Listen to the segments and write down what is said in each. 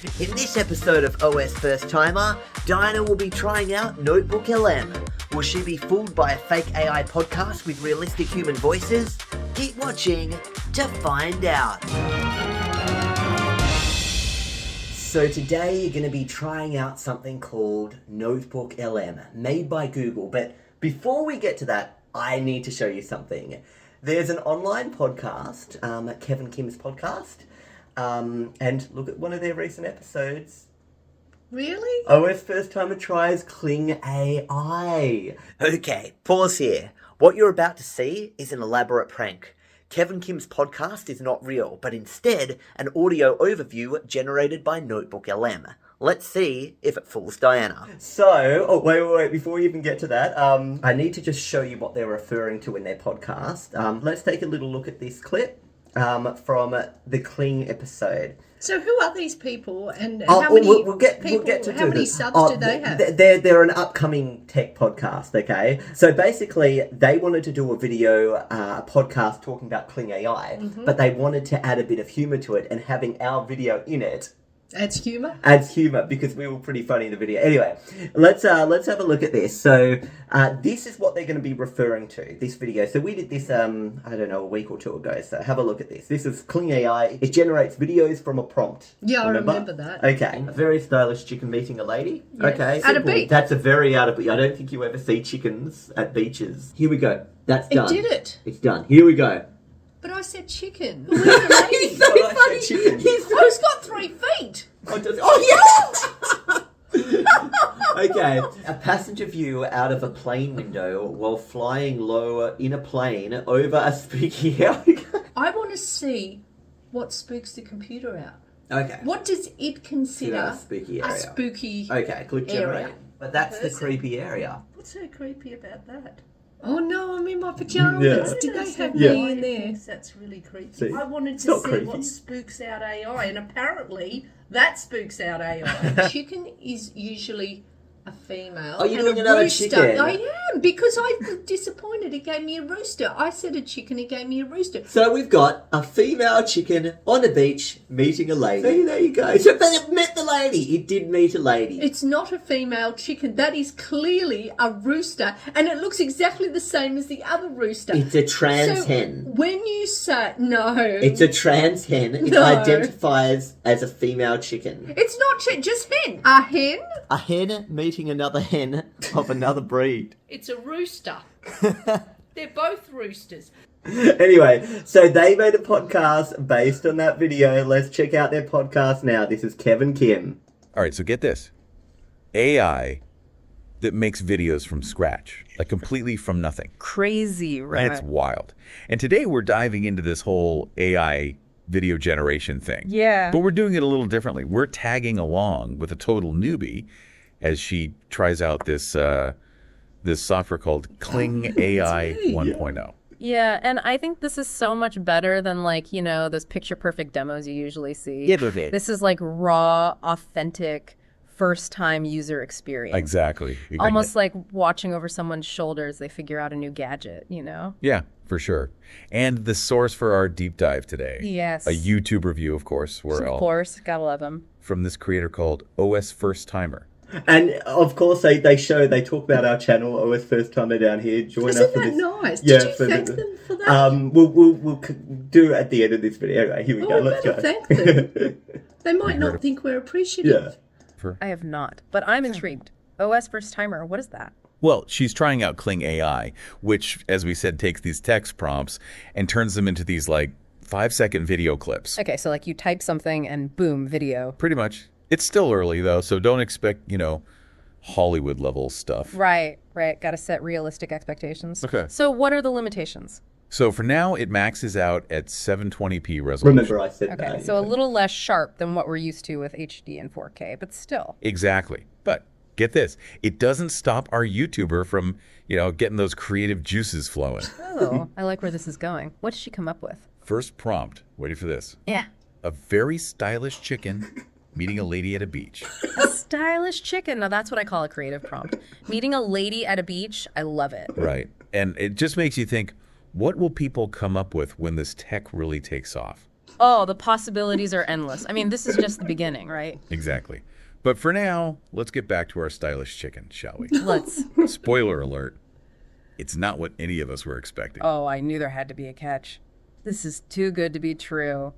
In this episode of OSFirstTimer, Diana will be trying out NotebookLM. Will she be fooled by a fake AI podcast with realistic human voices? Keep watching to find out. So today you're going to be trying out something called NotebookLM, made by Google. But before we get to that, I need to show you something. There's an online podcast, Kevin Kim's podcast. And look at one of their recent episodes. Really? OSFirstTimer tries Kling AI. Okay, pause here. What you're about to see is an elaborate prank. Kevin Kim's podcast is not real, but instead an audio overview generated by NotebookLM. Let's see if it fools Diana. So, wait, before we even get to that, I need to just show you what they're referring to in their podcast. Let's take a little look at this clip. From the Kling episode. So who are these people, and how many subs do they have? They're an upcoming tech podcast, okay? So basically, they wanted to do a video, podcast talking about Kling AI, but they wanted to add a bit of humour to it, and having our video in it adds humour? Adds humour, because we were pretty funny in the video. Anyway, let's have a look at this. So, this is what they're going to be referring to, this video. So we did this, I don't know, a week or two ago. So have a look at this. This is Kling AI. It generates videos from a prompt. Yeah, I remember that. Okay. A very stylish chicken meeting a lady. Yes. Okay. At a beach. That's a very out of... I don't think you ever see chickens at beaches. Here we go. That's done. It did it. It's done. Here we go. But I said chicken. Where's the lady? He's so funny. Chicken. He's got 3 feet. Oh, yeah! Okay. A passenger view out of a plane window while flying low in a plane over a spooky area. I want to see what spooks the computer out. Okay. What does it consider a spooky area? A spooky Okay, click generate. area. But that's the creepy area. What's so creepy about that? Oh no, I'm in my pajamas. Yeah. Did they have me in there? That's really creepy. See, I wanted to see what spooks out AI, and apparently that spooks out AI. Chicken is usually a female. Are you and doing a another rooster. chicken? I am, because I was disappointed. It gave me a rooster. I said a chicken, it gave me a rooster. So we've got a female chicken on a beach meeting a lady. See, there you go. So, but it met the lady. It did meet a lady. It's not a female chicken. That is clearly a rooster, and it looks exactly the same as the other rooster. It's a trans hen. When you say... No. It's a trans hen. It identifies as a female chicken. It's not just hen. A hen? A hen meeting another hen of another breed. It's a rooster. They're both roosters. Anyway, so they made a podcast based on that video. Let's check out their podcast now. This is Kevin Kim. All right, so get this. AI that makes videos from scratch, like completely from nothing. Crazy, right? That's wild. And today we're diving into this whole AI video generation thing. Yeah. But we're doing it a little differently. We're tagging along with a total newbie as she tries out this this software called Kling AI 1.0. Yeah, and I think this is so much better than, like, you know, those picture-perfect demos you usually see. Yeah, but this is like raw, authentic, first-time user experience. Exactly. Almost like watching over someone's shoulder as they figure out a new gadget, you know? Yeah, for sure. And the source for our deep dive today. Yes. A YouTube review, of course. Of course, gotta love him. From this creator called OSFirstTimer. And of course, they talk about our channel, OSFirstTimer, down here. Join Isn't us for that this. nice? Yeah, Did you thank them for that? We'll do it at the end of this video. Anyway, here we go. I Let's go. better thank them. They might not think we're appreciative. Yeah. I have not, but I'm intrigued. OSFirstTimer, what is that? Well, she's trying out Kling AI, which, as we said, takes these text prompts and turns them into these, like, 5-second video clips. Okay, so like you type something and boom, video. Pretty much. It's still early, though, so don't expect, you know, Hollywood-level stuff. Right. Got to set realistic expectations. Okay. So what are the limitations? So for now, it maxes out at 720p resolution. Remember I said that. Okay, so a little less sharp than what we're used to with HD and 4K, but still. Exactly. But get this. It doesn't stop our YouTuber from, you know, getting those creative juices flowing. Oh, I like where this is going. What did she come up with? First prompt. Ready for this? Yeah. A very stylish chicken meeting a lady at a beach. A stylish chicken. Now that's what I call a creative prompt. Meeting a lady at a beach. I love it. Right. And it just makes you think, what will people come up with when this tech really takes off? Oh, the possibilities are endless. I mean, this is just the beginning, right? Exactly. But for now, let's get back to our stylish chicken, shall we? Let's. Spoiler alert. It's not what any of us were expecting. Oh, I knew there had to be a catch. This is too good to be true.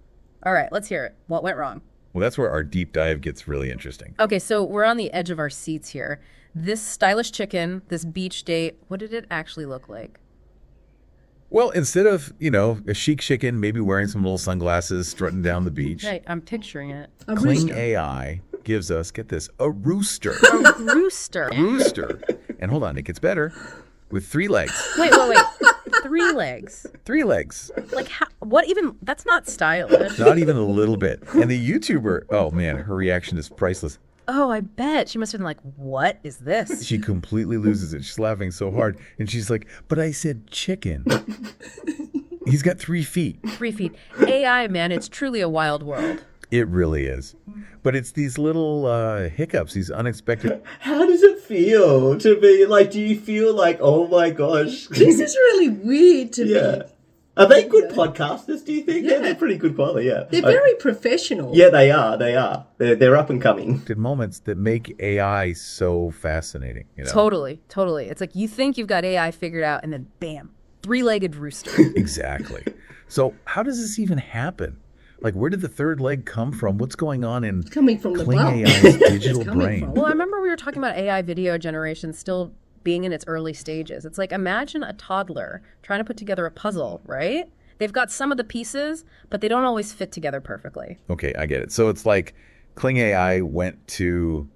All right, let's hear it. What went wrong? Well, that's where our deep dive gets really interesting. Okay, so we're on the edge of our seats here. This stylish chicken, this beach date, what did it actually look like? Well, instead of, a chic chicken, maybe wearing some little sunglasses, strutting down the beach, Right, I'm picturing it. A Kling rooster. AI gives us, get this, a rooster. A rooster. Rooster. And hold on, it gets better. With 3 legs. Wait. 3 legs. 3 legs. Like, how, what even? That's not stylish. Not even a little bit. And the YouTuber, oh man, her reaction is priceless. Oh, I bet. She must have been like, what is this? She completely loses it. She's laughing so hard. And she's like, but I said chicken. He's got 3 feet. 3 feet. AI, man, it's truly a wild world. It really is. But it's these little hiccups, these unexpected. How does it feel to be like, do you feel like, oh my gosh? This is really weird to Yeah. me. Are they good podcasters, do you think? Yeah. They're pretty good quality, yeah. They're very professional. Yeah, they are. They're up and coming. moments that make AI so fascinating. Totally. It's like you think you've got AI figured out, and then bam, 3-legged rooster. Exactly. So how does this even happen? Like, where did the 3rd leg come from? What's going on in Coming from the Kling butt. AI's digital It's coming brain? from. Well, I remember we were talking about AI video generation still being in its early stages. It's like, imagine a toddler trying to put together a puzzle, right? They've got some of the pieces, but they don't always fit together perfectly. Okay, I get it. So it's like Kling AI went to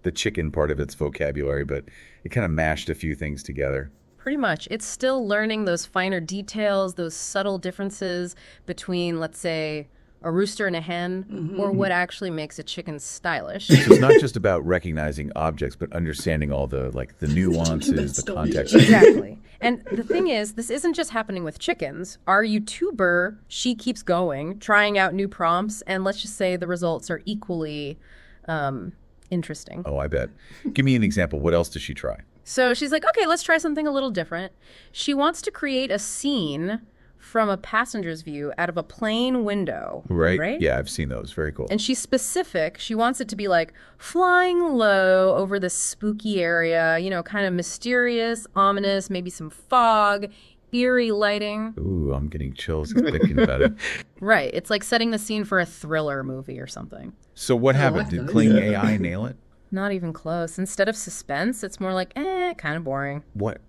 the chicken part of its vocabulary, but it kind of mashed a few things together. Pretty much. It's still learning those finer details, those subtle differences between, let's say, a rooster and a hen, or what actually makes a chicken stylish. So it's not just about recognizing objects, but understanding all the nuances, the context. Exactly. And the thing is, this isn't just happening with chickens. Our YouTuber, she keeps going, trying out new prompts, and let's just say the results are equally interesting. Oh, I bet. Give me an example. What else does she try? So she's like, okay, let's try something a little different. She wants to create a scene from a passenger's view out of a plane window. Right? Yeah, I've seen those. Very cool. And she's specific. She wants it to be like flying low over this spooky area, kind of mysterious, ominous, maybe some fog, eerie lighting. Ooh, I'm getting chills thinking about it. Right. It's like setting the scene for a thriller movie or something. So what happened? like Did those. Kling AI nail it? Not even close. Instead of suspense, it's more like, kind of boring. What?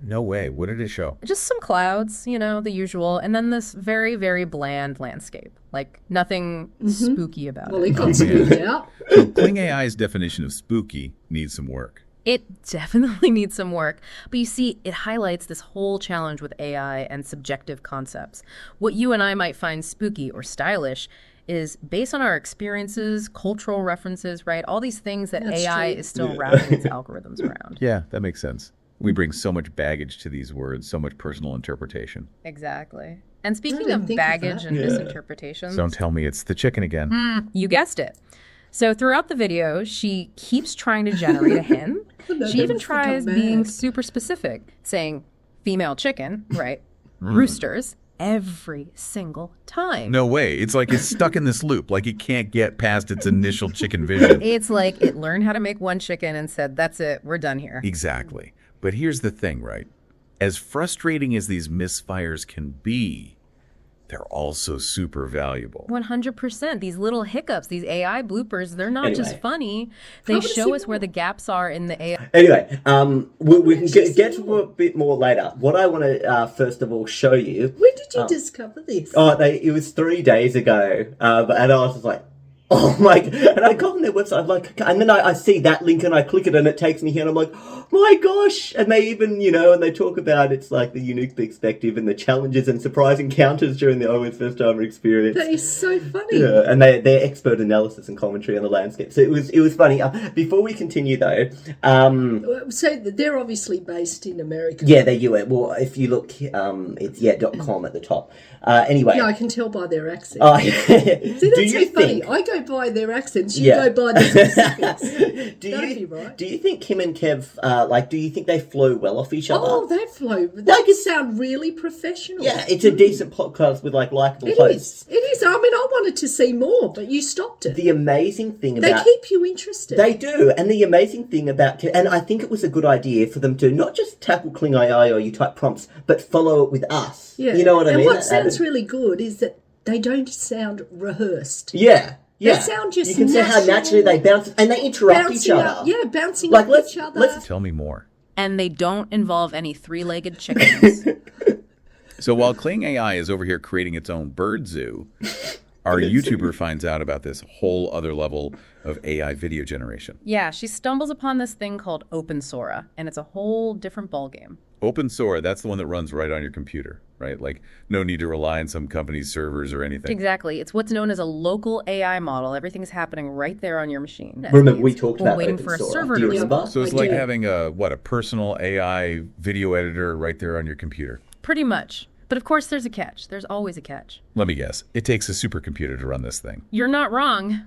No way. What did it show? Just some clouds, the usual. And then this very, very bland landscape. Like nothing spooky about Well, it. he got spooked out. So Kling AI's definition of spooky needs some work. It definitely needs some work. But you see, it highlights this whole challenge with AI and subjective concepts. What you and I might find spooky or stylish is based on our experiences, cultural references, right? All these things that That's AI true. is still wrapping its algorithms around. Yeah, that makes sense. We bring so much baggage to these words, so much personal interpretation. Exactly. And speaking didn't of think of baggage that. and misinterpretations, Don't tell me it's the chicken again. you guessed it. So throughout the video, she keeps trying to generate a hen. She even tries being super specific, saying female chicken, right? Roosters, every single time. No way. It's like it's stuck in this loop. Like it can't get past its initial chicken vision. It's like it learned how to make one chicken and said, that's it, we're done here. Exactly. But here's the thing, right? As frustrating as these misfires can be, they're also super valuable. 100%. These little hiccups, these AI bloopers, they're not just Anyway. funny. They wanna show see us where the gaps are in the AI. Anyway, we can get to a bit more later. What I want to first of all show you. When did you discover this? Oh, it was 3 days ago, and I was just like, oh my! And I go on their website, I'm like, and then I see that link and I click it and it takes me here, and I'm like, oh my gosh! And they even, and they talk about it's like the unique perspective and the challenges and surprise encounters during the OSFirstTimer experience. That is so funny. Yeah, and their expert analysis and commentary on the landscape. So it was funny. Before we continue though, So they're obviously based in America. yeah, they're US. Well, if you look, it's .com at the top. Anyway. Yeah, I can tell by their accent. Oh, See, that's do so you funny. think? I go by their accents. You go by the specifics. That'd be right. Do you think Kim and Kev, do you think they flow well off each other? Oh, they flow. They can sound really professional. Yeah, it's a decent podcast with likeable hosts. It is. I mean, I wanted to see more, but you stopped it. The amazing thing about... They keep you interested. They do. And the amazing thing about... And I think it was a good idea for them to not just tackle Kling AI or you type prompts, but follow it with us. Yeah. You know what I mean? And what sounds really good is that they don't sound rehearsed. Yeah. Yeah. They sound just You can see how naturally they bounce and they interrupt each other. Bouncing off each other. Tell me more. And they don't involve any three-legged chickens. So while Kling AI is over here creating its own bird zoo, our YouTuber finds out about this whole other level of AI video generation. Yeah, she stumbles upon this thing called Open Sora, and it's a whole different ballgame. Open Sora, that's the one that runs right on your computer, right? Like, no need to rely on some company's servers or anything. Exactly. It's what's known as a local AI model. Everything's happening right there on your machine. Remember, we talked about waiting Open for a Sora. server Do you to remember? So it's like having a personal AI video editor right there on your computer. Pretty much. But of course, there's a catch. There's always a catch. Let me guess. It takes a supercomputer to run this thing. You're not wrong.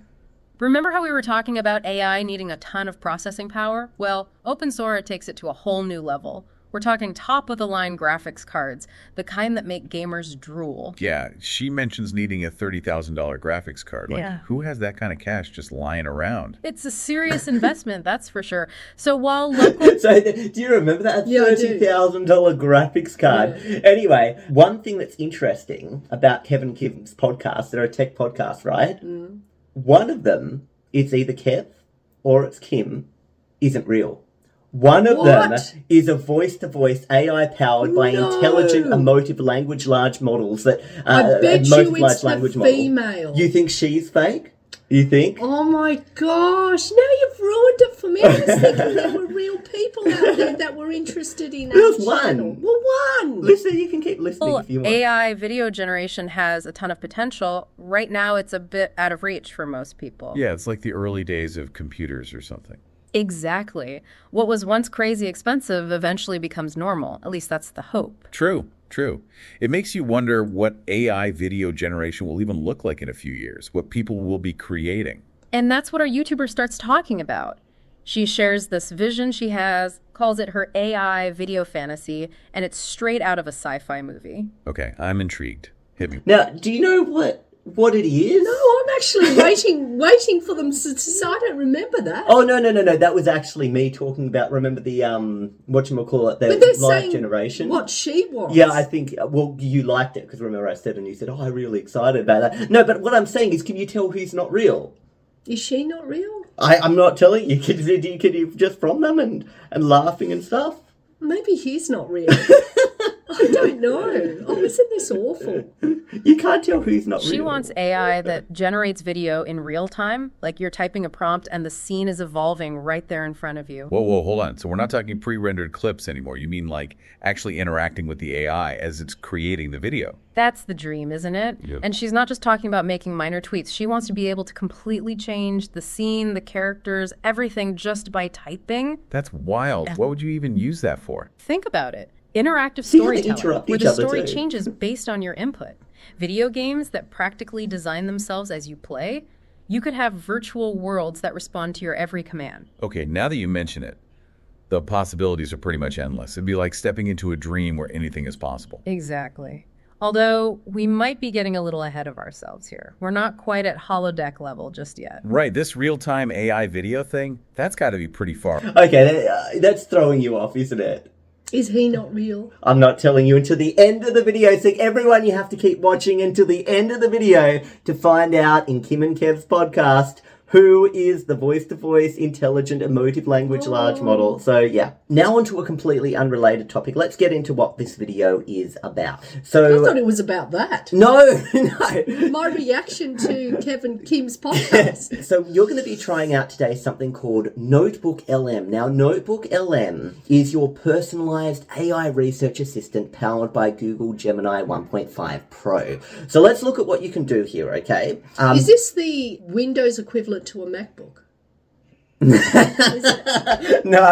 Remember how we were talking about AI needing a ton of processing power? Well, Open Sora takes it to a whole new level. We're talking top-of-the-line graphics cards, the kind that make gamers drool. Yeah, she mentions needing a $30,000 graphics card. Like, who has that kind of cash just lying around? It's a serious investment, that's for sure. So while local... So, do you remember that $30,000 graphics card? Yeah. Anyway, one thing that's interesting about Kevin Kim's podcast, they're a tech podcast, right? Mm. One of them, it's either Kev or it's Kim, isn't real. One of them is a voice-to-voice AI powered by intelligent emotive language large models that I bet you it's the female. You think she's fake? You think? Oh my gosh! Now you've ruined it for me. I was thinking there were real people out there that were interested in our channel. Well, one. Listen, you can keep listening if you want. AI video generation has a ton of potential. Right now, it's a bit out of reach for most people. Yeah, it's like the early days of computers or something. Exactly. What was once crazy expensive eventually becomes normal. At least that's the hope. True. It makes you wonder what AI video generation will even look like in a few years, what people will be creating. And that's what our YouTuber starts talking about. She shares this vision she has, calls it her AI video fantasy, and it's straight out of a sci-fi movie. Okay, I'm intrigued. Hit me. Now, do you know what it is? No, I'm actually waiting for them to say, I don't remember that. Oh, no. That was actually me talking about, remember the, whatchamacallit, the live generation? What she wants. Yeah, I think, well, you liked it, because remember I said, and you said, oh, I'm really excited about that. No, but what I'm saying is, can you tell who's not real? Is she not real? I'm not telling you. Can you just from them and laughing and stuff? Maybe he's not real. I don't know. Oh, isn't this awful? You can't tell who's not real. She wants AI that generates video in real time, like you're typing a prompt and the scene is evolving right there in front of you. Whoa, hold on. So we're not talking pre-rendered clips anymore. You mean like actually interacting with the AI as it's creating the video? That's the dream, isn't it? Yep. And she's not just talking about making minor tweaks. She wants to be able to completely change the scene, the characters, everything just by typing. That's wild. What would you even use that for? Think about it. Interactive storytelling, where the story too. changes based on your input. Video games that practically design themselves as you play. You could have virtual worlds that respond to your every command. Okay, now that you mention it, the possibilities are pretty much endless. It'd be like stepping into a dream where anything is possible. Exactly. Although we might be getting a little ahead of ourselves here. We're not quite at holodeck level just yet. Right, this real-time AI video thing, that's got to be pretty far. Okay, that's throwing you off, isn't it? Is he not real? I'm not telling you until the end of the video. So everyone, you have to keep watching until the end of the video to find out in Kim and Kev's podcast who is the voice-to-voice intelligent emotive language large model. So yeah, now onto a completely unrelated topic. Let's get into what this video is about. So I thought it was about that. No. My reaction to Kevin Kim's podcast. So you're going to be trying out today something called NotebookLM. Now, NotebookLM is your personalized AI research assistant powered by Google Gemini 1.5 Pro. So let's look at what you can do here, okay? Is this the Windows equivalent to a MacBook? No,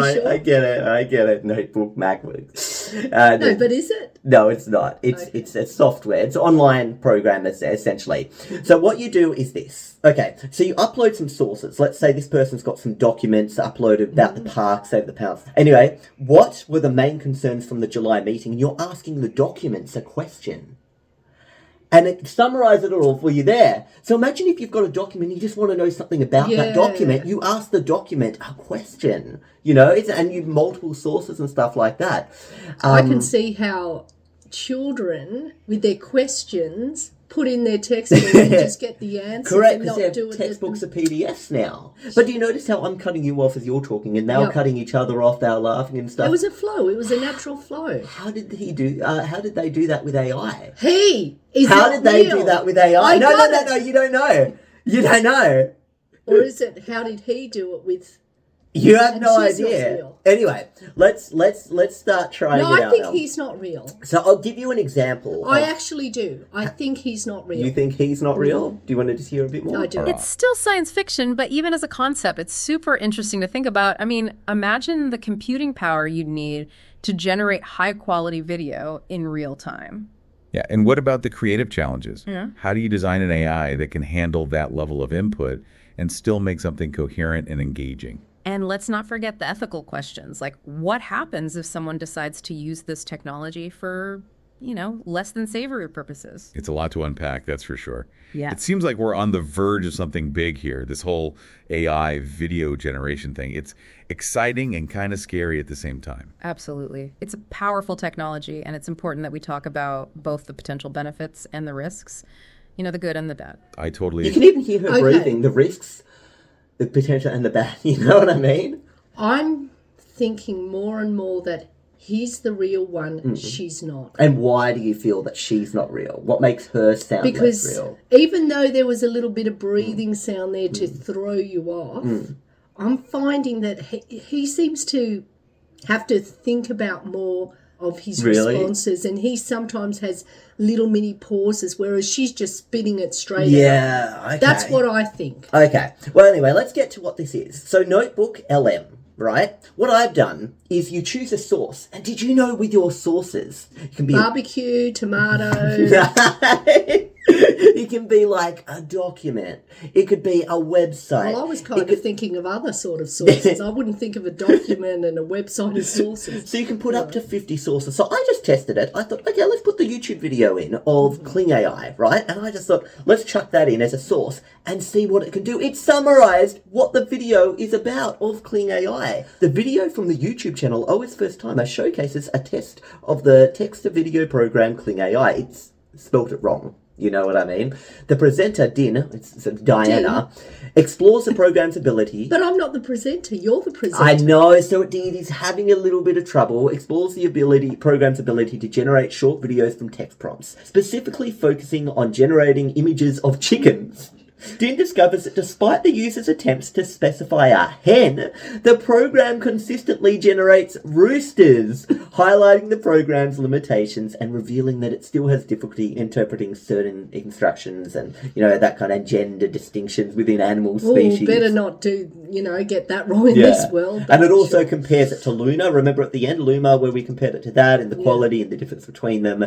You sure? I get it. Notebook, MacBook. No, but is it? No, it's not. It's a software. It's an online program, essentially. So what you do is this. Okay, so you upload some sources. Let's say this person's got some documents uploaded about the park, Save the Pounds. Anyway, what were the main concerns from the July meeting? And you're asking the documents a question. And it summarizes it all for you there. So imagine if you've got a document, you just want to know something about that document. You ask the document a question, and you've multiple sources and stuff like that. I can see how children, with their questions, put in their textbook and just get the answers. Correct, and because not they do have it. textbooks are PDFs now. But do you notice how I'm cutting you off as you're talking, and they're cutting each other off, they're laughing and stuff? It was a flow. It was a natural flow. How did they do that with AI? How did they do that with AI? No, you don't know. You don't know. Or is it, how did he do it with... You have no she's not idea. real. Anyway, let's start trying it out. No, I think he's not real. So I'll give you an example. I actually do. I think he's not real. You think he's not real? Do you want to just hear a bit more? I do. It's still science fiction, but even as a concept, it's super interesting to think about. I mean, imagine the computing power you'd need to generate high-quality video in real time. Yeah, and what about the creative challenges? Yeah. How do you design an AI that can handle that level of input and still make something coherent and engaging? And let's not forget the ethical questions. Like, what happens if someone decides to use this technology for, less than savory purposes? It's a lot to unpack, that's for sure. Yeah. It seems like we're on the verge of something big here, this whole AI video generation thing. It's exciting and kind of scary at the same time. Absolutely. It's a powerful technology, and it's important that we talk about both the potential benefits and the risks, the good and the bad. I totally You can even hear her breathing, the risks, the potential and the bad, you know what I mean? I'm thinking more and more that he's the real one, she's not. And why do you feel that she's not real? What makes her sound less real? Even though there was a little bit of breathing sound there to throw you off, I'm finding that he seems to have to think about more of his responses, and he sometimes has little mini pauses, whereas she's just spitting it straight out. Okay. That's what I think. Okay. Well, anyway, let's get to what this is. So NotebookLM, right? What I've done is you choose a source. And did you know with your sources, it can be Barbecue, tomato. It can be like a document. It could be a website. Well, I was kind of thinking of other sort of sources. I wouldn't think of a document and a website as sources. So you can put up to 50 sources. So I just tested it. I thought, okay, let's put the YouTube video in of Kling AI, right? And I just thought, let's chuck that in as a source and see what it can do. It summarized what the video is about of Kling AI. The video from the YouTube channel OSFirstTimer showcases a test of the text-to-video program Kling AI. It's spelt it wrong. You know what I mean? The presenter, Diana, explores the program's ability. But I'm not the presenter. You're the presenter. I know, so it is having a little bit of trouble. Explores the program's ability to generate short videos from text prompts, specifically focusing on generating images of chickens. Din discovers that despite the user's attempts to specify a hen, the program consistently generates roosters, highlighting the program's limitations and revealing that it still has difficulty interpreting certain instructions and, that kind of gender distinctions within animal species. Oh, better not get that wrong in this world. And it also compares it to Luna. Remember at the end, Luma, where we compared it to that and the quality and the difference between them.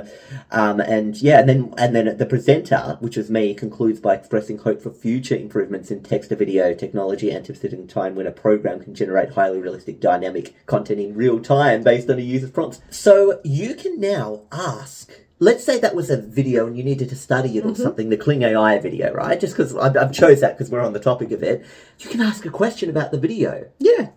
And then the presenter, which was me, concludes by expressing hope for future improvements in text-to-video technology, anticipating time when a program can generate highly realistic dynamic content in real time based on a user's prompts. So you can now ask, let's say that was a video and you needed to study it or something, the Kling AI video, right? Just because I've chose that because we're on the topic of it. You can ask a question about the video. Yeah.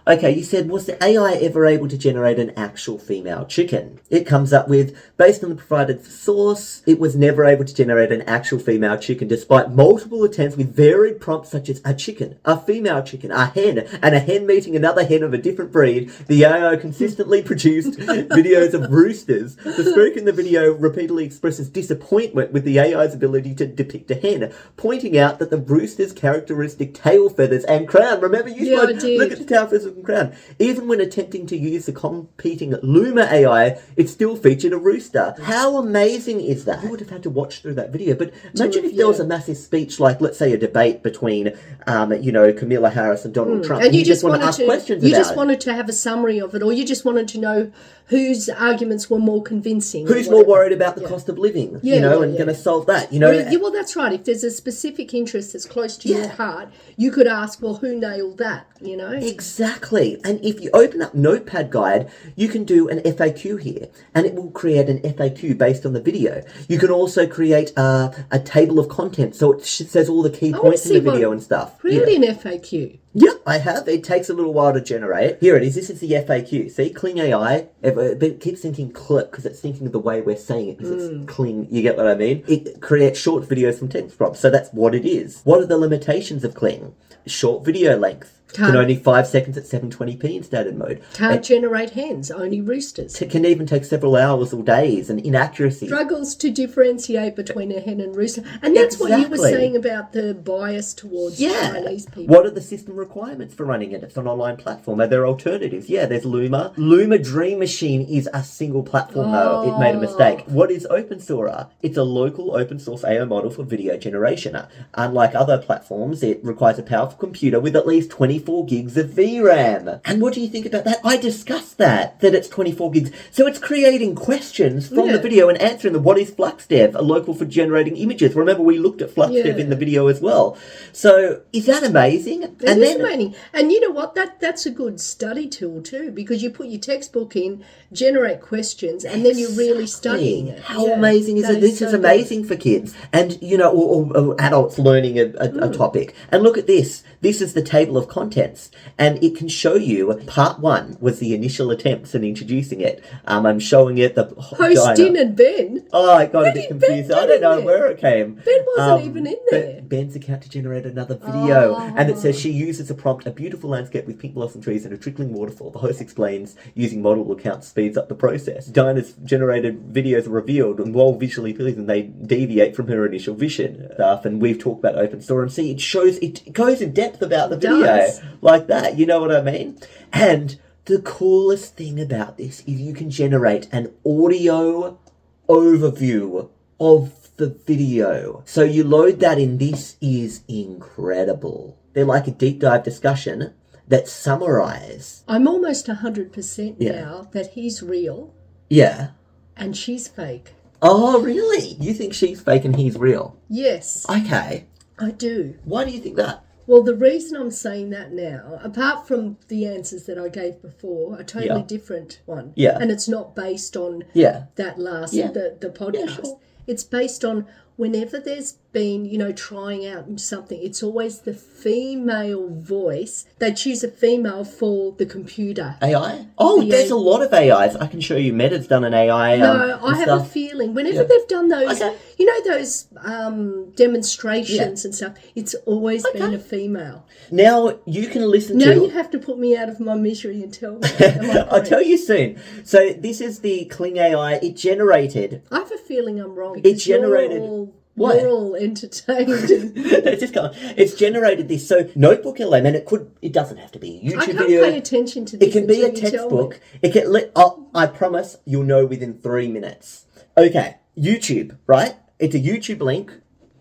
Okay, you said, was the AI ever able to generate an actual female chicken? It comes up with, based on the provided source, it was never able to generate an actual female chicken despite multiple attempts with varied prompts such as a chicken, a female chicken, a hen, and a hen meeting another hen of a different breed. The AI consistently produced videos of roosters. The spook in the video repeatedly expresses disappointment with the AI's ability to depict a hen, pointing out that the rooster's characteristic tail feathers and crown, remember you I did. look at the tail feathers Golden Crown. Even when attempting to use the competing Luma AI, it still featured a rooster. How amazing is that? You would have had to watch through that video, but imagine if there was a massive speech, like, let's say, a debate between, Kamala Harris and Donald Trump, and you just want to ask questions about it. You just wanted to have a summary of it, or you just wanted to know whose arguments were more convincing. Who's more worried about the cost of living, and going to solve that, Well, that's right. If there's a specific interest that's close to your heart, you could ask, well, who nailed that, Exactly. And if you open up Notepad Guide, you can do an FAQ here, and it will create an FAQ based on the video. You can also create a table of content, so it says all the key points in the video and stuff. Really, an FAQ? Yep, I have. It takes a little while to generate. Here it is. This is the FAQ. See, Kling AI, but it keeps thinking clip because it's thinking of the way we're saying it because it's Kling. You get what I mean? It creates short videos from text prompts, so that's what it is. What are the limitations of Kling? Short video length. Can only 5 seconds at 720p in standard mode. Can't generate hens, only roosters. Can even take several hours or days, and inaccuracy. Struggles to differentiate between a hen and rooster. And that's what you were saying about the bias towards Chinese people. What are the system requirements for running it? It's an online platform. Are there alternatives? Yeah, there's Luma. Luma Dream Machine is a single platform, though. It made a mistake. What is OpenSora? It's a local open source AI model for video generation. Unlike other platforms, it requires a powerful computer with at least 24 gigs of VRAM. And what do you think about that? I discussed that it's 24 gigs. So it's creating questions from the video and answering them. What is FluxDev? A local for generating images. Remember, we looked at FluxDev in the video as well. So is that amazing? It is amazing. And you know what? That's a good study tool too, because you put your textbook in, generate questions, and then you're really studying it. How amazing is it? This is amazing for kids. And, or adults learning a topic. And look at this. This is the table of contents, and it can show you part 1 was the initial attempts in introducing it. I'm showing it the host Din and Ben. Oh, I got a bit confused. I don't know where it came. Ben wasn't even in there. Ben's account to generate another video, and it says she uses a prompt, a beautiful landscape with pink blossom trees and a trickling waterfall. The host explains using model account speeds up the process. Dinah's generated videos are revealed, and while visually pleasing, they deviate from her initial vision stuff. And we've talked about OpenSora, and see, it goes in depth about the video like that. You know what I mean? And the coolest thing about this is you can generate an audio overview of the video. So you load that in. This is incredible. They're like a deep dive discussion that summarize. I'm almost 100% now that he's real. Yeah. And she's fake. Oh, really? You think she's fake and he's real? Yes. Okay. I do. Why do you think that? Well, the reason I'm saying that now, apart from the answers that I gave before, a totally different one. Yeah. And it's not based on that last, the podcast. Yeah, sure. It's based on whenever there's been, trying out something, it's always the female voice. They choose a female for the computer. AI? Oh, there's a lot of AIs. I can show you. Meta's done an AI. No, I have a feeling. Whenever they've done those, those demonstrations and stuff, it's always been a female. Now you can listen Now you have to put me out of my misery and tell me. I'll tell you soon. So this is the Kling AI. It generated... I have a feeling I'm wrong. It generated... We're all entertained. It's generated this. So NotebookLM, and it doesn't have to be a YouTube video. I can't pay attention to this. It can be a textbook. It can I promise you'll know within 3 minutes. Okay, YouTube, right? It's a YouTube link.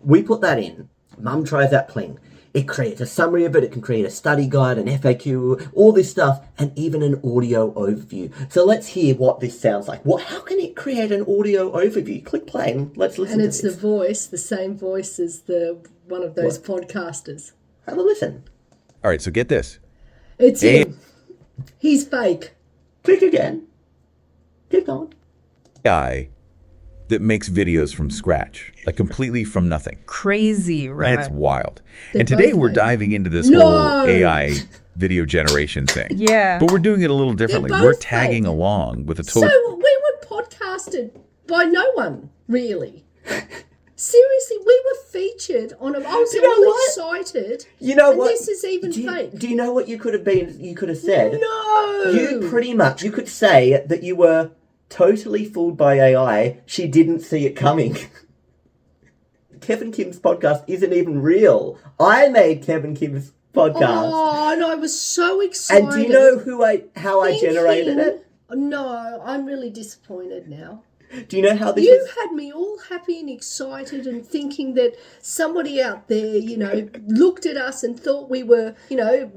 We put that in. Mum tries out Kling. It creates a summary of it. It can create a study guide, an FAQ, all this stuff, and even an audio overview. So let's hear what this sounds like. How can it create an audio overview? Click play and let's listen to this. And it's the voice, the same voice as one of those podcasters. Have a listen. All right, so get this. It's him. He's fake. Click again. Keep going. AI that makes videos from scratch, like completely from nothing. Crazy, right? It's wild. And today we're diving into this whole AI video generation thing. Yeah. But we're doing it a little differently. We're tagging along with a total... So we were podcasted by no one, really. Seriously, we were featured on I was all excited. You know what? This is even fake. Do you know what you could have been? You could have said. No. You could say that you were totally fooled by AI. She didn't see it coming. Kevin Kim's podcast isn't even real. I made Kevin Kim's podcast. Oh, and I was so excited. And do you know how I generated it? No, I'm really disappointed now. Do you know how this You was? had me all happy and excited and thinking that somebody out there, looked at us and thought we were,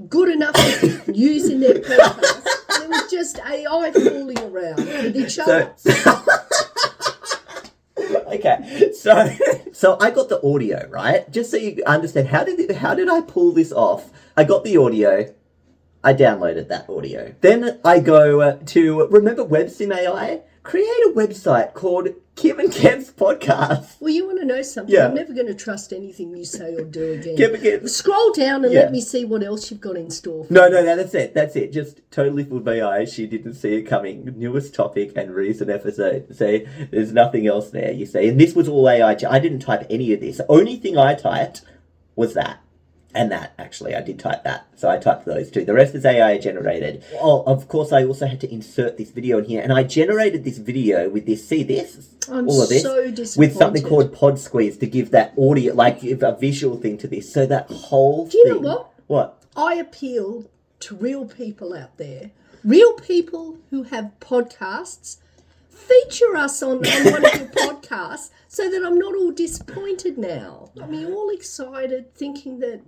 good enough to use in their podcast. And it was just AI fooling around with each other. Okay, so I got the audio, right? Just so you understand, how did I pull this off? I got the audio. I downloaded that audio. Then I go to, remember WebSim AI? Create a website called Kim and Kev's Podcast. Well, you want to know something? Yeah. I'm never going to trust anything you say or do again. Kim and Kev. Scroll down and let me see what else you've got in store for No, that's it. That's it. Just totally fooled by AI. She didn't see it coming. Newest topic and recent episode. See, there's nothing else there, you see. And this was all AI. I didn't type any of this. The only thing I typed was that. And that, actually, I did type that. So I typed those two. The rest is AI generated. Oh, of course, I also had to insert this video in here. And I generated this video with this. See this? I'm all of this. so disappointed. With something called Pod Squeeze to give that audio, like a visual thing to this. So that whole Do you thing. know what? What? I appeal to real people out there. Real people who have podcasts. Feature us on one of your podcasts so that I'm not all disappointed now. Got me all excited thinking that,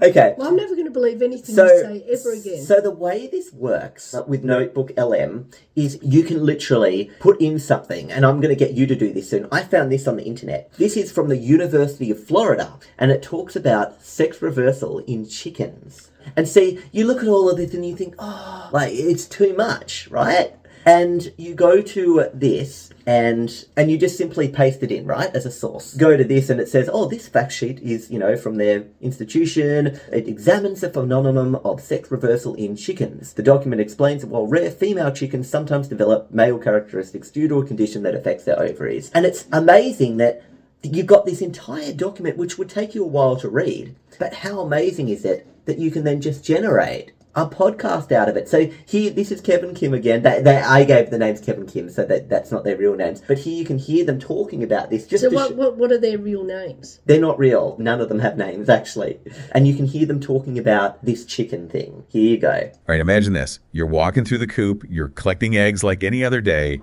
Okay. Well, I'm never going to believe anything you say ever again. So the way this works with NotebookLM is you can literally put in something, and I'm going to get you to do this soon. I found this on the internet. This is from the University of Florida, and it talks about sex reversal in chickens. And see, you look at all of this and you think, it's too much, right? And you go to this and you just simply paste it in, right, as a source. Go to this and it says, this fact sheet is, from their institution. It examines the phenomenon of sex reversal in chickens. The document explains that while rare, female chickens sometimes develop male characteristics due to a condition that affects their ovaries. And it's amazing that you've got this entire document, which would take you a while to read. But how amazing is it that you can then just generate a podcast out of it? So here, this is Kevin Kim again. I gave the names Kevin Kim, so that's not their real names. But here you can hear them talking about this. So what are their real names? They're not real. None of them have names, actually. And you can hear them talking about this chicken thing. Here you go. All right, imagine this. You're walking through the coop, you're collecting eggs like any other day,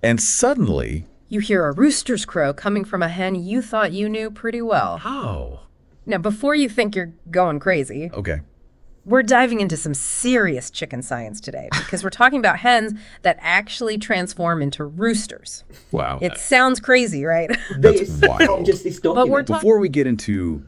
and suddenly... You hear a rooster's crow coming from a hen you thought you knew pretty well. How? Now, before you think you're going crazy... Okay. We're diving into some serious chicken science today because we're talking about hens that actually transform into roosters. Wow. It sounds crazy, right? That's wild. Just this document. Before we get into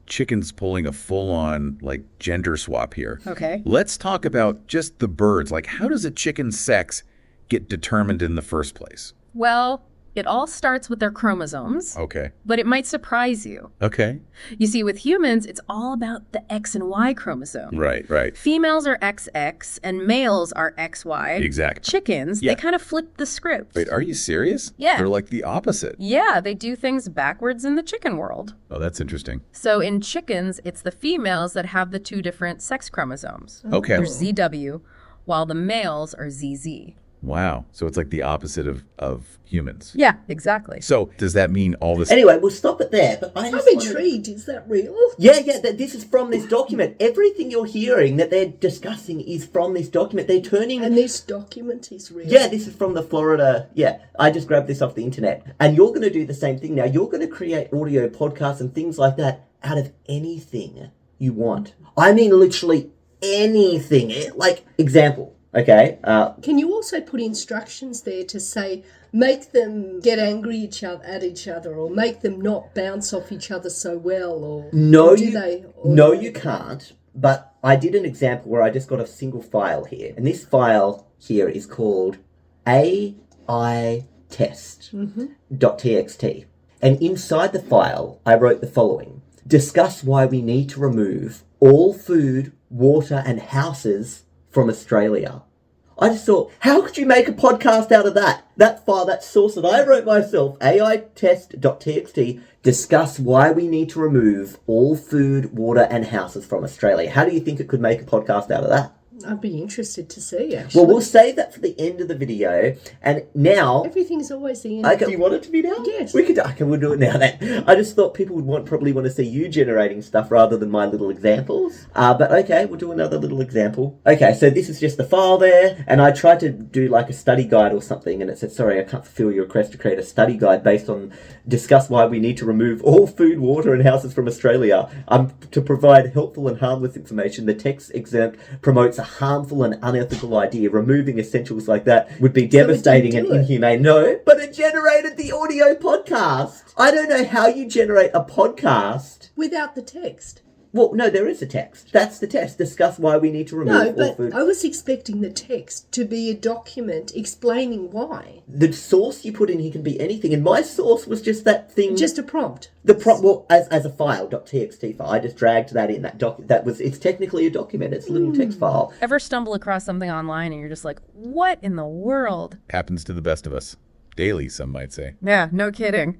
chickens pulling a full-on, gender swap here, Okay. let's talk about just the birds. How does a chicken's sex get determined in the first place? Well, it all starts with their chromosomes. Okay. But it might surprise you. Okay. You see, with humans, it's all about the X and Y chromosome. Right. Females are XX and males are XY. Exactly. Chickens, Yeah. they kind of flip the script. Wait, are you serious? Yeah. They're like the opposite. Yeah, they do things backwards in the chicken world. Oh, that's interesting. So in chickens, it's the females that have the two different sex chromosomes. Okay. They're ZW, while the males are ZZ. Wow. So it's like the opposite of humans. Yeah, exactly. So does that mean all this... Anyway, we'll stop it there. But I'm intrigued. Is that real? Yeah, this is from this document. Everything you're hearing that they're discussing is from this document. They're turning... And this document is real? Yeah, this is from the Florida... Yeah, I just grabbed this off the internet. And you're going to do the same thing now. You're going to create audio podcasts and things like that out of anything you want. I mean, literally anything. Example. Okay. Can you also put instructions there to say, make them get angry at each other, or make them not bounce off each other so well, or you can't. But I did an example where I just got a single file here, and this file here is called AI test.txt. And inside the file, I wrote the following: discuss why we need to remove all food, water, and houses from Australia. I just thought, how could you make a podcast out of that? That file, that source that I wrote myself, AI test.txt, discuss why we need to remove all food, water, and houses from Australia. How do you think it could make a podcast out of that? I'd be interested to see, actually. Well, we'll save that for the end of the video. And now... Everything's always the end. Okay, do you want it to be now? Yes. We'll do it now then. I just thought people would probably want to see you generating stuff rather than my little examples. But okay, we'll do another little example. Okay, so this is just the file there, and I tried to do like a study guide or something, and it said, sorry, I can't fulfill your request to create a study guide based on discuss why we need to remove all food, water, and houses from Australia. To provide helpful and harmless information, the text excerpt promotes a harmful and unethical idea. Removing essentials like that would be devastating and inhumane. No, but it generated the audio podcast. I don't know how you generate a podcast without the text. Well, no, there is a text. That's the text. Discuss why we need to remove all food. I was expecting the text to be a document explaining why. The source you put in here can be anything, and my source was just that thing. Just a prompt. The prompt, well, as a file, .txt file. I just dragged that in. It's technically a document. It's a little text file. Ever stumble across something online and you're just like, what in the world? Happens to the best of us. Daily, some might say. Yeah, no kidding.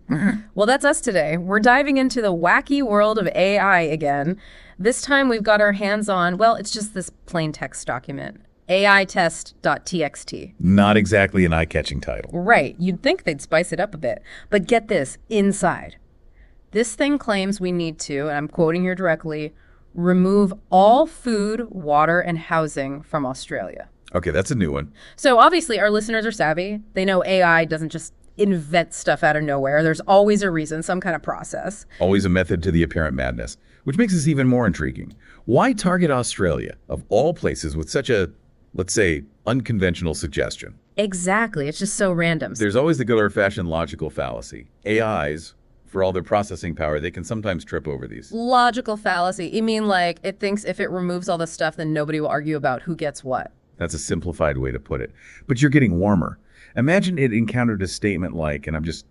Well, that's us today. We're diving into the wacky world of AI again. This time we've got our hands on, well, it's just this plain text document. AItest.txt. Not exactly an eye-catching title. Right. You'd think they'd spice it up a bit. But get this, inside. This thing claims we need to, and I'm quoting here directly, remove all food, water, and housing from Australia. Okay, that's a new one. So obviously our listeners are savvy. They know AI doesn't just invent stuff out of nowhere. There's always a reason, some kind of process. Always a method to the apparent madness, which makes this even more intriguing. Why target Australia, of all places, with such a, let's say, unconventional suggestion? Exactly. It's just so random. There's always the good old-fashioned logical fallacy. AIs, for all their processing power, they can sometimes trip over these. Logical fallacy? You mean like it thinks if it removes all the stuff, then nobody will argue about who gets what? That's a simplified way to put it. But you're getting warmer. Imagine it encountered a statement like, and I'm just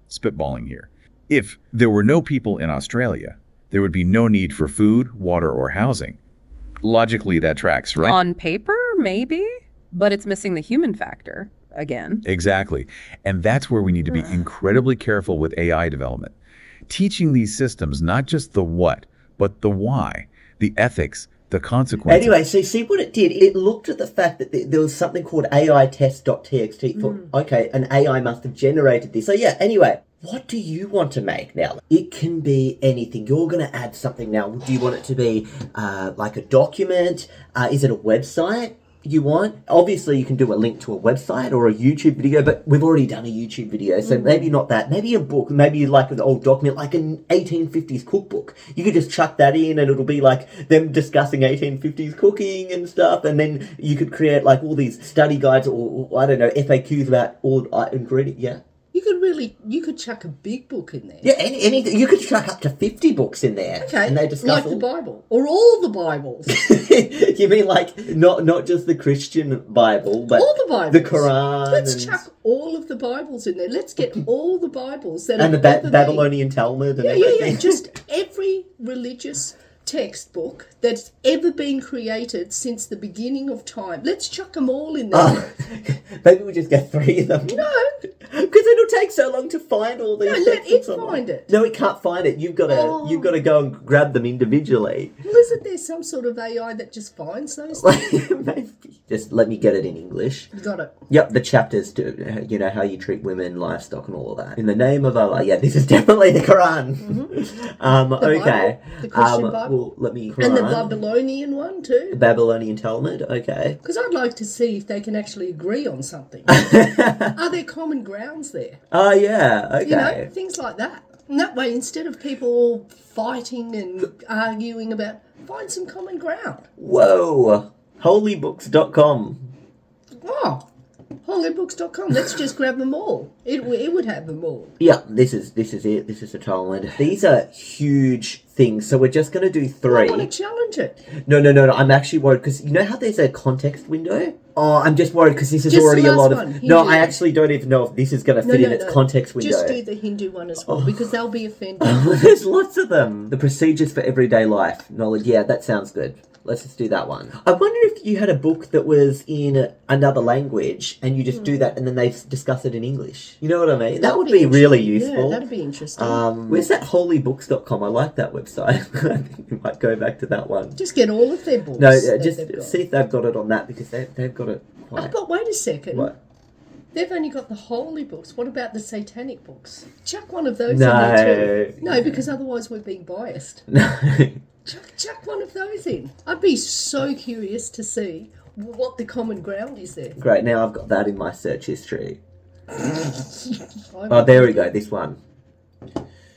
spitballing here, if there were no people in Australia, there would be no need for food, water, or housing. Logically, that tracks, right? On paper, maybe, but it's missing the human factor again. Exactly. And that's where we need to be incredibly careful with AI development. Teaching these systems not just the what, but the why, the ethics, the consequences. Anyway, so see what it did? It looked at the fact that there was something called AItest.txt. Thought, okay, an AI must have generated this. So yeah, anyway, what do you want to make now? It can be anything. You're going to add something now. Do you want it to be like a document? Is it a website you want? Obviously, you can do a link to a website or a YouTube video, but we've already done a YouTube video, so maybe not that. Maybe a book, maybe like an old document, like an 1850s cookbook. You could just chuck that in and it'll be like them discussing 1850s cooking and stuff, and then you could create like all these study guides or I don't know, FAQs about all ingredients. Yeah. You could chuck a big book in there. Yeah, anything. You could chuck up to 50 books in there. Okay, and they discuss like the Bible. Or all the Bibles. You mean like not just the Christian Bible, but all the Bibles. The Quran. Let's chuck all of the Bibles in there. Let's get all the Bibles. That and the Babylonian Talmud and everything. Yeah. Just every religious textbook that's ever been created since the beginning of time. Let's chuck them all in there. Oh, maybe we just get 3 of them. No. Because it'll take so long to find all these No, let it online. find it. No, it can't find it. You've got to go and grab them individually. Well, isn't there some sort of AI that just finds those things? Maybe. Just let me get it in English. You got it. Yep, the chapters to, how you treat women, livestock and all of that. In the name of Allah. Yeah, this is definitely the Quran. Okay. Bible, the Christian Bible. Well, let me... And the Babylonian one too. The Babylonian Talmud, okay. Because I'd like to see if they can actually agree on something. Are there common grounds there? Oh, yeah, okay. Things like that. And that way, instead of people all fighting and arguing about, find some common ground. Whoa. Holybooks.com. Oh, holybooks.com. Let's just grab them all. It would have them all. Yeah, this is it. This is the Talmud. These are huge things, so we're just going to do 3. I want to challenge it. No. I'm actually worried because you know how there's a context window? Oh, I'm just worried because this is Just already the a lot of... last one, No, Hindu. I actually don't even know if this is going to fit in its context window. Just do the Hindu one as well, because they'll be offended. There's lots of them. The procedures for everyday life knowledge. Yeah, that sounds good. Let's just do that one. I wonder if you had a book that was in another language and you just do that and then they discuss it in English. You know what I mean? That would be really useful. Yeah, that'd be interesting. Where's that holybooks.com? I like that website. website. I think you might go back to that one. Just get all of their books. No, that just they've got. see if they've got it on that, because they've got it quite... But wait a second. What? They've only got the holy books. What about the satanic books? Chuck one of those in No. there too. No, because otherwise we're being biased. No. Chuck one of those in. I'd be so curious to see what the common ground is there. Great, now I've got that in my search history. Oh, there we go, this one.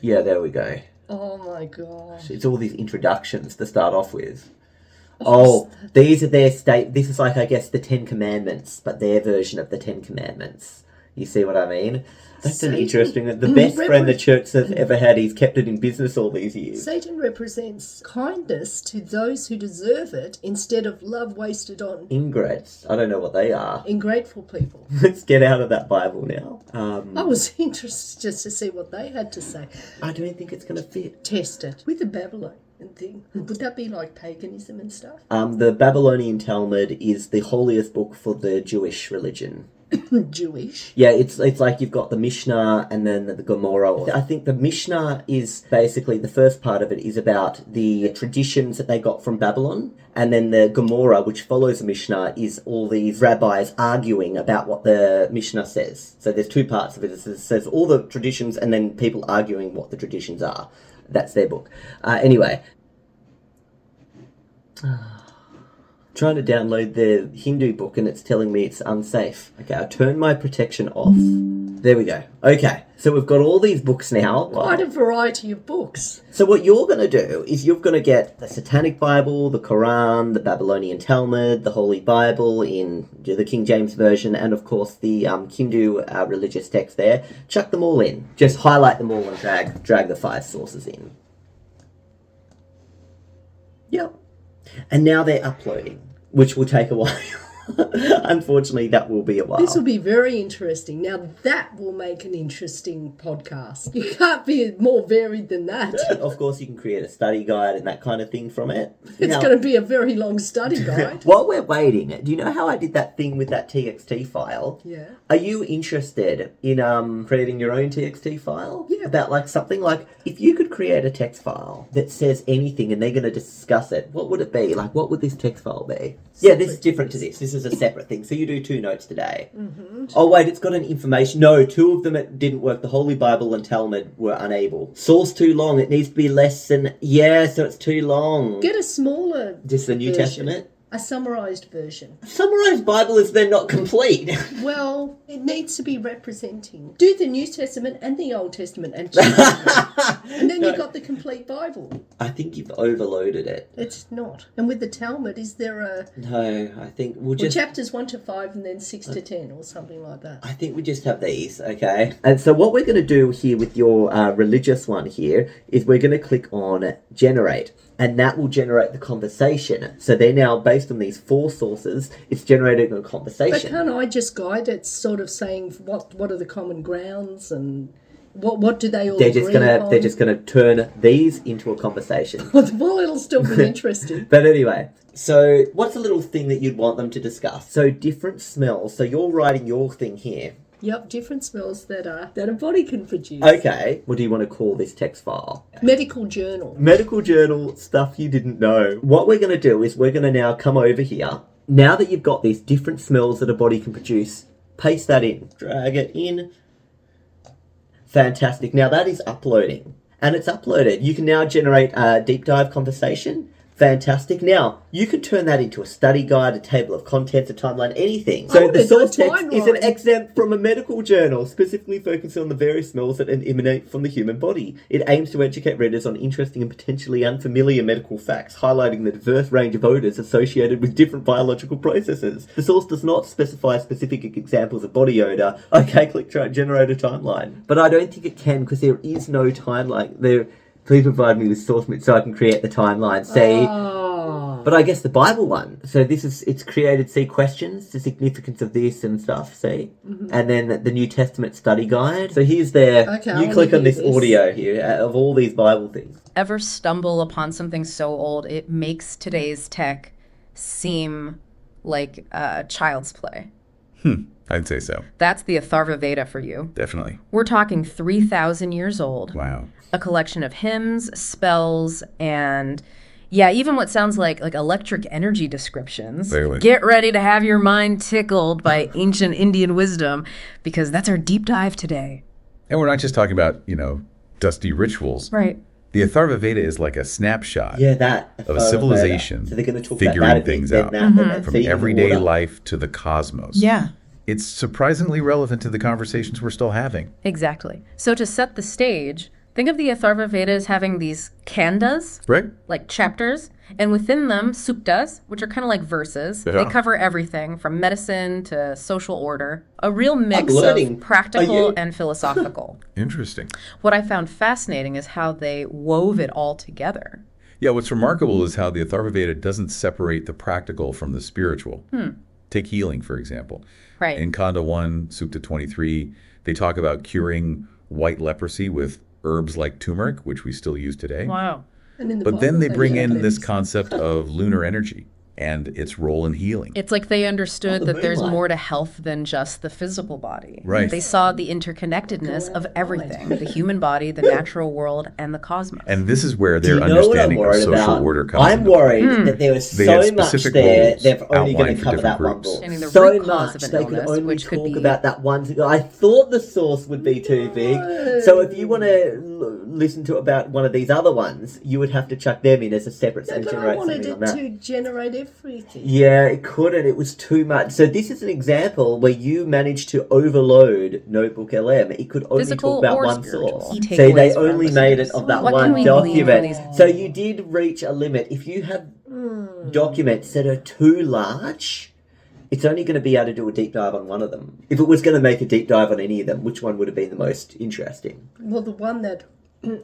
Yeah, there we go. Oh my gosh. It's all these introductions to start off with. Oh, these are their state. This is like, I guess, the 10 Commandments, but their version of the 10 Commandments. You see what I mean? That's an interesting... The best friend the church has ever had, he's kept it in business all these years. Satan represents kindness to those who deserve it instead of love wasted on Ingrates. I don't know what they are. ungrateful people. Let's get out of that Bible now. I was interested just to see what they had to say. I don't think it's going to fit. Test it with the Babylon and thing. Would that be like paganism and stuff? The Babylonian Talmud is the holiest book for the Jewish religion. Jewish. Yeah, it's like you've got the Mishnah and then the Gemara. I think the Mishnah is basically, the first part of it is about the traditions that they got from Babylon. And then the Gemara, which follows the Mishnah, is all these rabbis arguing about what the Mishnah says. So there's two parts of it. It says all the traditions and then people arguing what the traditions are. That's their book. Anyway. Trying to download the Hindu book and it's telling me it's unsafe. Okay, I turned my protection off. There we go. Okay, so we've got all these books now. Quite a variety of books. So what you're going to do is you're going to get the Satanic Bible, the Quran, the Babylonian Talmud, the Holy Bible in the King James Version, and of course the Hindu religious text there. Chuck them all in. Just highlight them all and drag the 5 sources in. Yep. And now they're uploading, which will take a while. Unfortunately, that will be a while. This will be very interesting. Now, that will make an interesting podcast. You can't be more varied than that. Of course, you can create a study guide and that kind of thing from it. It's going to be a very long study guide. While we're waiting, do you know how I did that thing with that TXT file? Yeah. Are you interested in creating your own TXT file? Yeah. About like something like, if you could create a text file that says anything and they're going to discuss it, what would it be? Like, what would this text file be? Yeah, this is different to this. This is a separate thing. So you do 2 notes today. Mm-hmm. Oh, wait, it's got an information. No, 2 of them it didn't work. The Holy Bible and Talmud were unable. Source too long. It needs to be less than... Yeah, so it's too long. Get a smaller Just the New version. Testament? A summarised version. A summarised Bible is then not complete. Well, it needs to be representing. Do the New Testament and the Old Testament and change them. And then you've got the complete Bible. I think you've overloaded it. It's not. And with the Talmud, is there a... No, I think we'll Well, just... chapters 1 to 5 and then 6 to 10 or something like that. I think we just have these, okay? And so what we're going to do here with your religious one here is we're going to click on Generate. And that will generate the conversation. So they're now, based on these 4 sources, it's generating a But conversation. can't I just guide it, sort of saying what are the common grounds and what do they all They're agree just gonna upon? they're just gonna turn these into a conversation. Well, it'll still be interesting. But anyway, so what's a little thing that you'd want them to discuss? So different smells. So you're writing your thing here. Yep, different smells that a body can produce. Okay. What do you want to call this text file? Medical journal. Medical journal, stuff you didn't know. What we're going to do is we're going to now come over here. Now that you've got these different smells that a body can produce, paste that in. Drag it in. Fantastic. Now that is uploading. And it's uploaded. You can now generate a deep dive conversation. Fantastic. Now, you can turn that into a study guide, a table of contents, a timeline, anything. So the source text is an excerpt from a medical journal, specifically focusing on the various smells that emanate from the human body. It aims to educate readers on interesting and potentially unfamiliar medical facts, highlighting the diverse range of odors associated with different biological processes. The source does not specify specific examples of body odor. Okay, click generate a timeline. But I don't think it can, because there is no timeline. Please provide me with source so I can create the timeline. See? Oh. But I guess the Bible one. So it's created, see, questions, the significance of this and stuff, see? Mm-hmm. And then the New Testament study guide. So here's Okay, you click on this audio here of all these Bible things. Ever stumble upon something so old it makes today's tech seem like child's play? I'd say so. That's the Atharva Veda for you. Definitely. We're talking 3,000 years old. Wow. A collection of hymns, spells, and even what sounds like electric energy descriptions. Really? Get ready to have your mind tickled by ancient Indian wisdom, because that's our deep dive today. And we're not just talking about, dusty rituals. Right. The Atharva Veda is like a snapshot of a civilization So they're going to talk figuring about that things then out. that From feeding the everyday water. life to the cosmos. Yeah. It's surprisingly relevant to the conversations we're still having. Exactly. So to set the stage, think of the Atharva Veda as having these kandas, Right? like chapters, and within them suktas, which are kind of like verses. Yeah. They cover everything from medicine to social order, a real mix learning. of practical and philosophical. Interesting. What I found fascinating is how they wove it all together. Yeah, what's remarkable is how the Atharva Veda doesn't separate the practical from the spiritual. Take healing, for example. Right. In Kanda 1, Sukta 23, they talk about curing white leprosy with herbs like turmeric, which we still use today. Wow. And in the But then Bible, they bring in have this this. concept of lunar energy and its role in healing. It's like they understood the that there's moonlight. more to health than just the physical body. Right. They saw the interconnectedness of everything, the human body, the natural world, and the cosmos. And this is where Do their you know what I'm understanding of worried social about? order comes I'm into worried Hmm. that there was They had so much specific there, roles they're only going outlined to for cover different that one groups. book. Understanding the So root cause much of an they could illness, only which could talk be- about that one thing. I thought the source would be too big. So if you want to listen to about one of these other ones, you would have to chuck them in as a separate No, and but I generate wanted something it on that. to generate everything. Yeah, it couldn't. It was too much. So this is an example where you managed to overload NotebookLM. It could only Physical talk about or one spiritual. source. Key So they takeaways for our only made it listeners. of that What can one we glean from document. these- So you did reach a limit. If you have documents that are too large, it's only going to be able to do a deep dive on one of them. If it was going to make a deep dive on any of them, which one would have been the most interesting? Well, the one that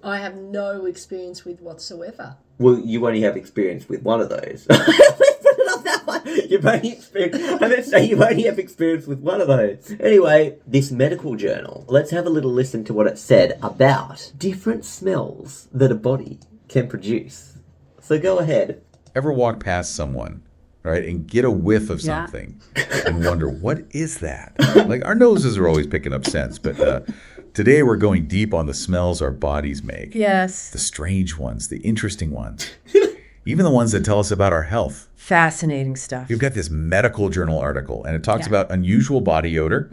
I have no experience with whatsoever. Well, you only have experience with one of those. Let's put it on that one. You've only experienced, let's say you only have experience with one of those. Anyway, this medical journal, let's have a little listen to what it said about different smells that a body can produce. So go ahead. Ever walk past someone, right, and get a whiff of Yeah. something and wonder, what is that? Like, our noses are always picking up scents, but today we're going deep on the smells our bodies make. Yes. The strange ones, the interesting ones, even the ones that tell us about our health. Fascinating stuff. You've got this medical journal article, and it talks Yeah. about unusual body odor.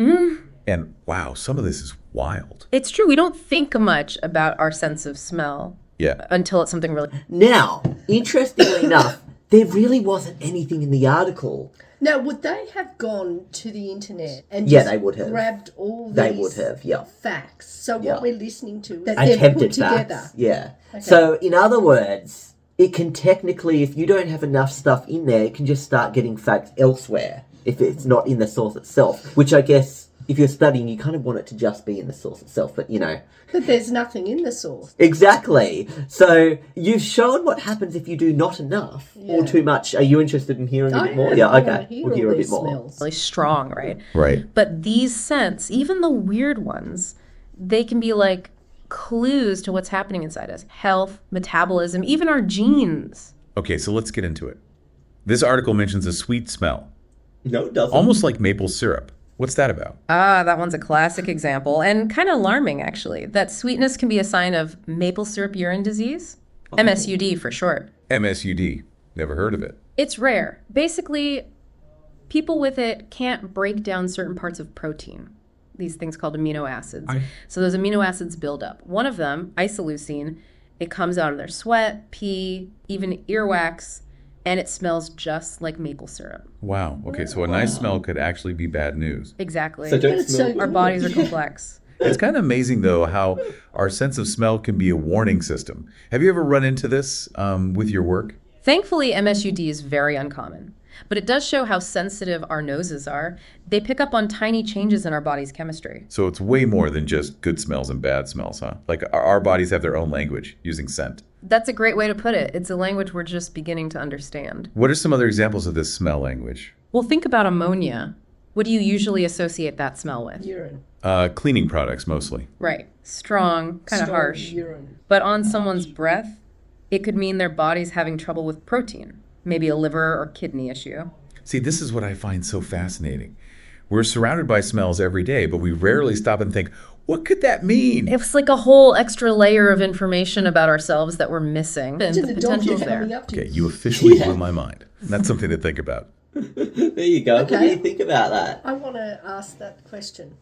And wow, some of this is wild. It's true. We don't think much about our sense of smell Yeah. until it's something really... Now, interestingly enough, there really wasn't anything in the article. Now, would they have gone to the internet and Yeah, just they would have. grabbed all these They would have, yeah. facts? So Yeah. what we're listening to, that they've Attempted put together. facts. Yeah. So, in other words, it can technically, if you don't have enough stuff in there, it can just start getting facts elsewhere if it's not in the source itself. Which I guess, if you're studying, you kind of want it to just be in the source itself, but you know. But there's nothing in the source. Exactly. So, you've shown what happens if you do not enough or too much. Are you interested in hearing a bit more? Yeah, okay. We'll hear a bit more. Smells. really strong, right? Right. But these scents, even the weird ones, they can be like clues to what's happening inside us. Health, metabolism, even our genes. Okay, so let's get into it. This article mentions a sweet smell, No, it doesn't. almost like maple syrup. What's that about? Ah, that one's a classic example and kind of alarming, actually. That sweetness can be a sign of maple syrup urine disease, MSUD for short. MSUD. Never heard of it. It's rare. Basically, people with it can't break down certain parts of protein, these things called amino acids. So those amino acids build up. One of them, isoleucine, it comes out of their sweat, pee, even earwax, and it smells just like maple syrup. Wow. Okay, so a nice smell could actually be bad news. Exactly. So don't It's smell. so- Our bodies are complex. It's kind of amazing, though, how our sense of smell can be a warning system. Have you ever run into this with your work? Thankfully, MSUD is very uncommon, but it does show how sensitive our noses are. They pick up on tiny changes in our body's chemistry. So it's way more than just good smells and bad smells, huh? Like our bodies have their own language using scent. That's a great way to put it. It's a language we're just beginning to understand. What are some other examples of this smell language? Well, think about ammonia. What do you usually associate that smell with? Urine. Cleaning products, mostly. Right. Strong, kind of Strong harsh. Urine. But on someone's breath, it could mean their body's having trouble with protein, maybe a liver or kidney issue. See, this is what I find so fascinating. We're surrounded by smells every day, but we rarely stop and think, what could that mean? It was like a whole extra layer of information about ourselves that we're missing. And To the the dog potential's you're coming there. up to. Okay, you officially blew my mind. That's something to think about. There you go. What do you think about that? I want to ask that question.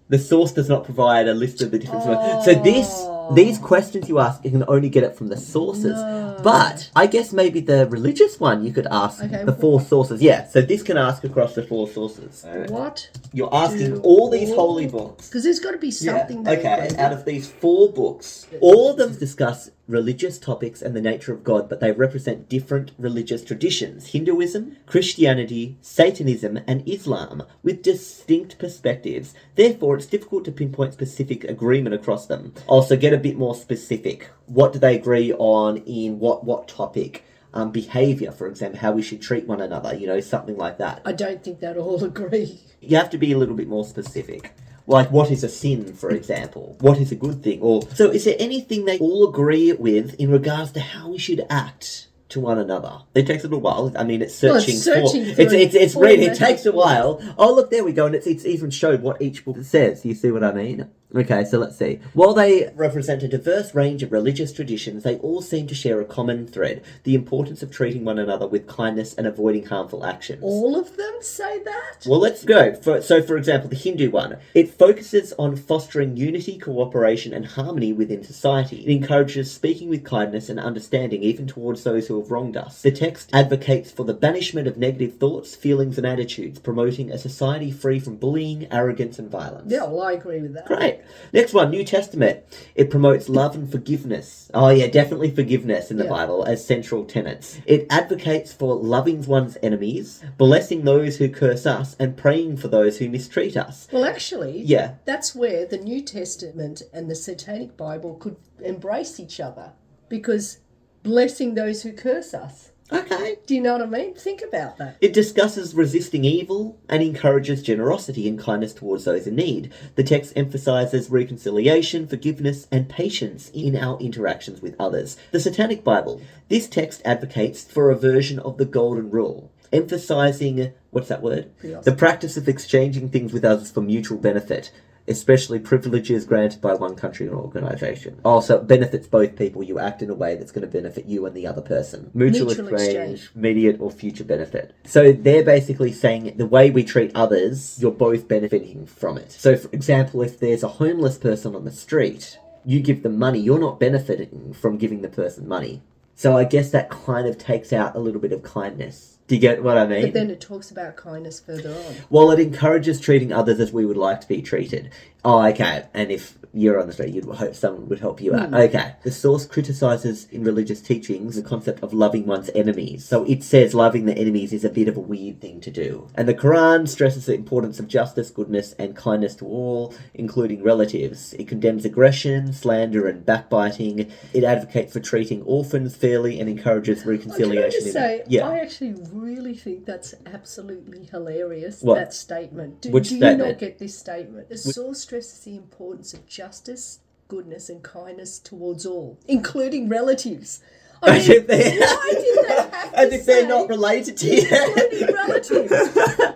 The source does not provide a list of the different sources. So these questions you ask, you can only get it from the sources. No. But I guess maybe the religious one you could ask Okay. the 4 sources. Yeah, so this can ask across the 4 sources. What? You're asking do all these holy books. Because there's got to be something Yeah. they Okay, agree out with. of these 4 books, all of them discuss religious topics and the nature of God, but they represent different religious traditions: Hinduism, Christianity, Satanism, and Islam, with distinct perspectives. Therefore, it's difficult to pinpoint specific agreement across them. Also, get a bit more specific. What do they agree on in what topic? Behavior, for example, how we should treat one another, something like that. I don't think they'd all agree. You have to be a little bit more specific. Like, what is a sin, for example? What is a good thing? Or so is there anything they all agree with in regards to how we should act to one another? It takes a little while. I mean, it's searching, It's searching for... through It's all reading. It methods. takes a while. Oh, look, there we go. And it's even showed what each book says. You see what I mean? Okay, so let's see. While they represent a diverse range of religious traditions, they all seem to share a common thread: the importance of treating one another with kindness and avoiding harmful actions. All of them say that? Well, let's go. For example, the Hindu one. It focuses on fostering unity, cooperation, and harmony within society. It encourages speaking with kindness and understanding even towards those who have wronged us. The text advocates for the banishment of negative thoughts, feelings, and attitudes, promoting a society free from bullying, arrogance, and violence. Yeah, well, I agree with that. Great. Next one, New Testament. It promotes love and forgiveness. Oh yeah, definitely forgiveness in the Yeah. Bible as central tenets. It advocates for loving one's enemies, blessing those who curse us, and praying for those who mistreat us. Well, actually, Yeah. that's where the New Testament and the Satanic Bible could embrace each other, because blessing those who curse us. Okay. Do you know what I mean? Think about that. It discusses resisting evil and encourages generosity and kindness towards those in need. The text emphasizes reconciliation, forgiveness, and patience in our interactions with others. The Satanic Bible. This text advocates for a version of the Golden Rule, emphasizing, what's that word? Yes. The practice of exchanging things with others for mutual benefit, especially privileges granted by one country or organisation. Also, it benefits both people. You act in a way that's going to benefit you and the other person. Mutual exchange, immediate or future benefit. So they're basically saying the way we treat others, you're both benefiting from it. So, for example, if there's a homeless person on the street, you give them money, you're not benefiting from giving the person money. So I guess that kind of takes out a little bit of kindness. Do you get what I mean? But then it talks about kindness further on. Well, it encourages treating others as we would like to be treated. Oh, okay. And if you're on the street, you'd hope someone would help you out. Okay. The source criticizes in religious teachings the concept of loving one's enemies. So it says loving the enemies is a bit of a weird thing to do. And the Quran stresses the importance of justice, goodness, and kindness to all, including relatives. It condemns aggression, slander, and backbiting. It advocates for treating orphans fairly and encourages reconciliation. Can I just say, Yeah. I actually really think that's absolutely hilarious, What? that statement. Which do you statement? not get this statement? The source stresses the importance of justice, goodness, and kindness towards all, including relatives. I As mean, if they- why did they have As to if they're say not related to you. including relatives?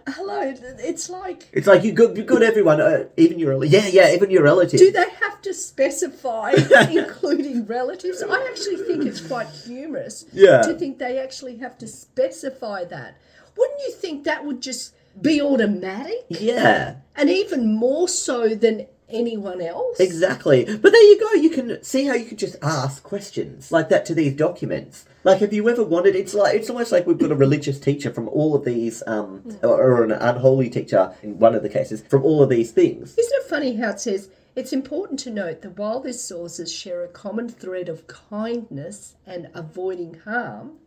Hello, it's like, It's like, you're good everyone, even your even your relatives. do they have to specify including relatives? I actually think it's quite humorous Yeah. to think they actually have to specify that. Wouldn't you think that would just be automatic? Yeah, And even more so than anyone else? exactly. But there you go. You can see how you could just ask questions like that to these documents. Like, have you ever wanted? It's almost like we've got a religious teacher from all of these, or an unholy teacher in one of the cases from all of these things. Isn't it funny how it says, it's important to note that while these sources share a common thread of kindness and avoiding harm,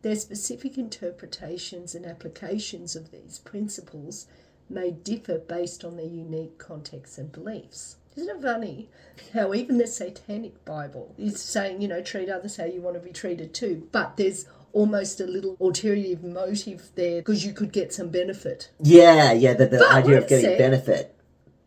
their specific interpretations and applications of these principles may differ based on their unique contexts and beliefs. Isn't it funny how even the Satanic Bible is saying, treat others how you want to be treated too, but there's almost a little ulterior motive there because you could get some benefit. Yeah, the But idea wait of a getting sec. benefit.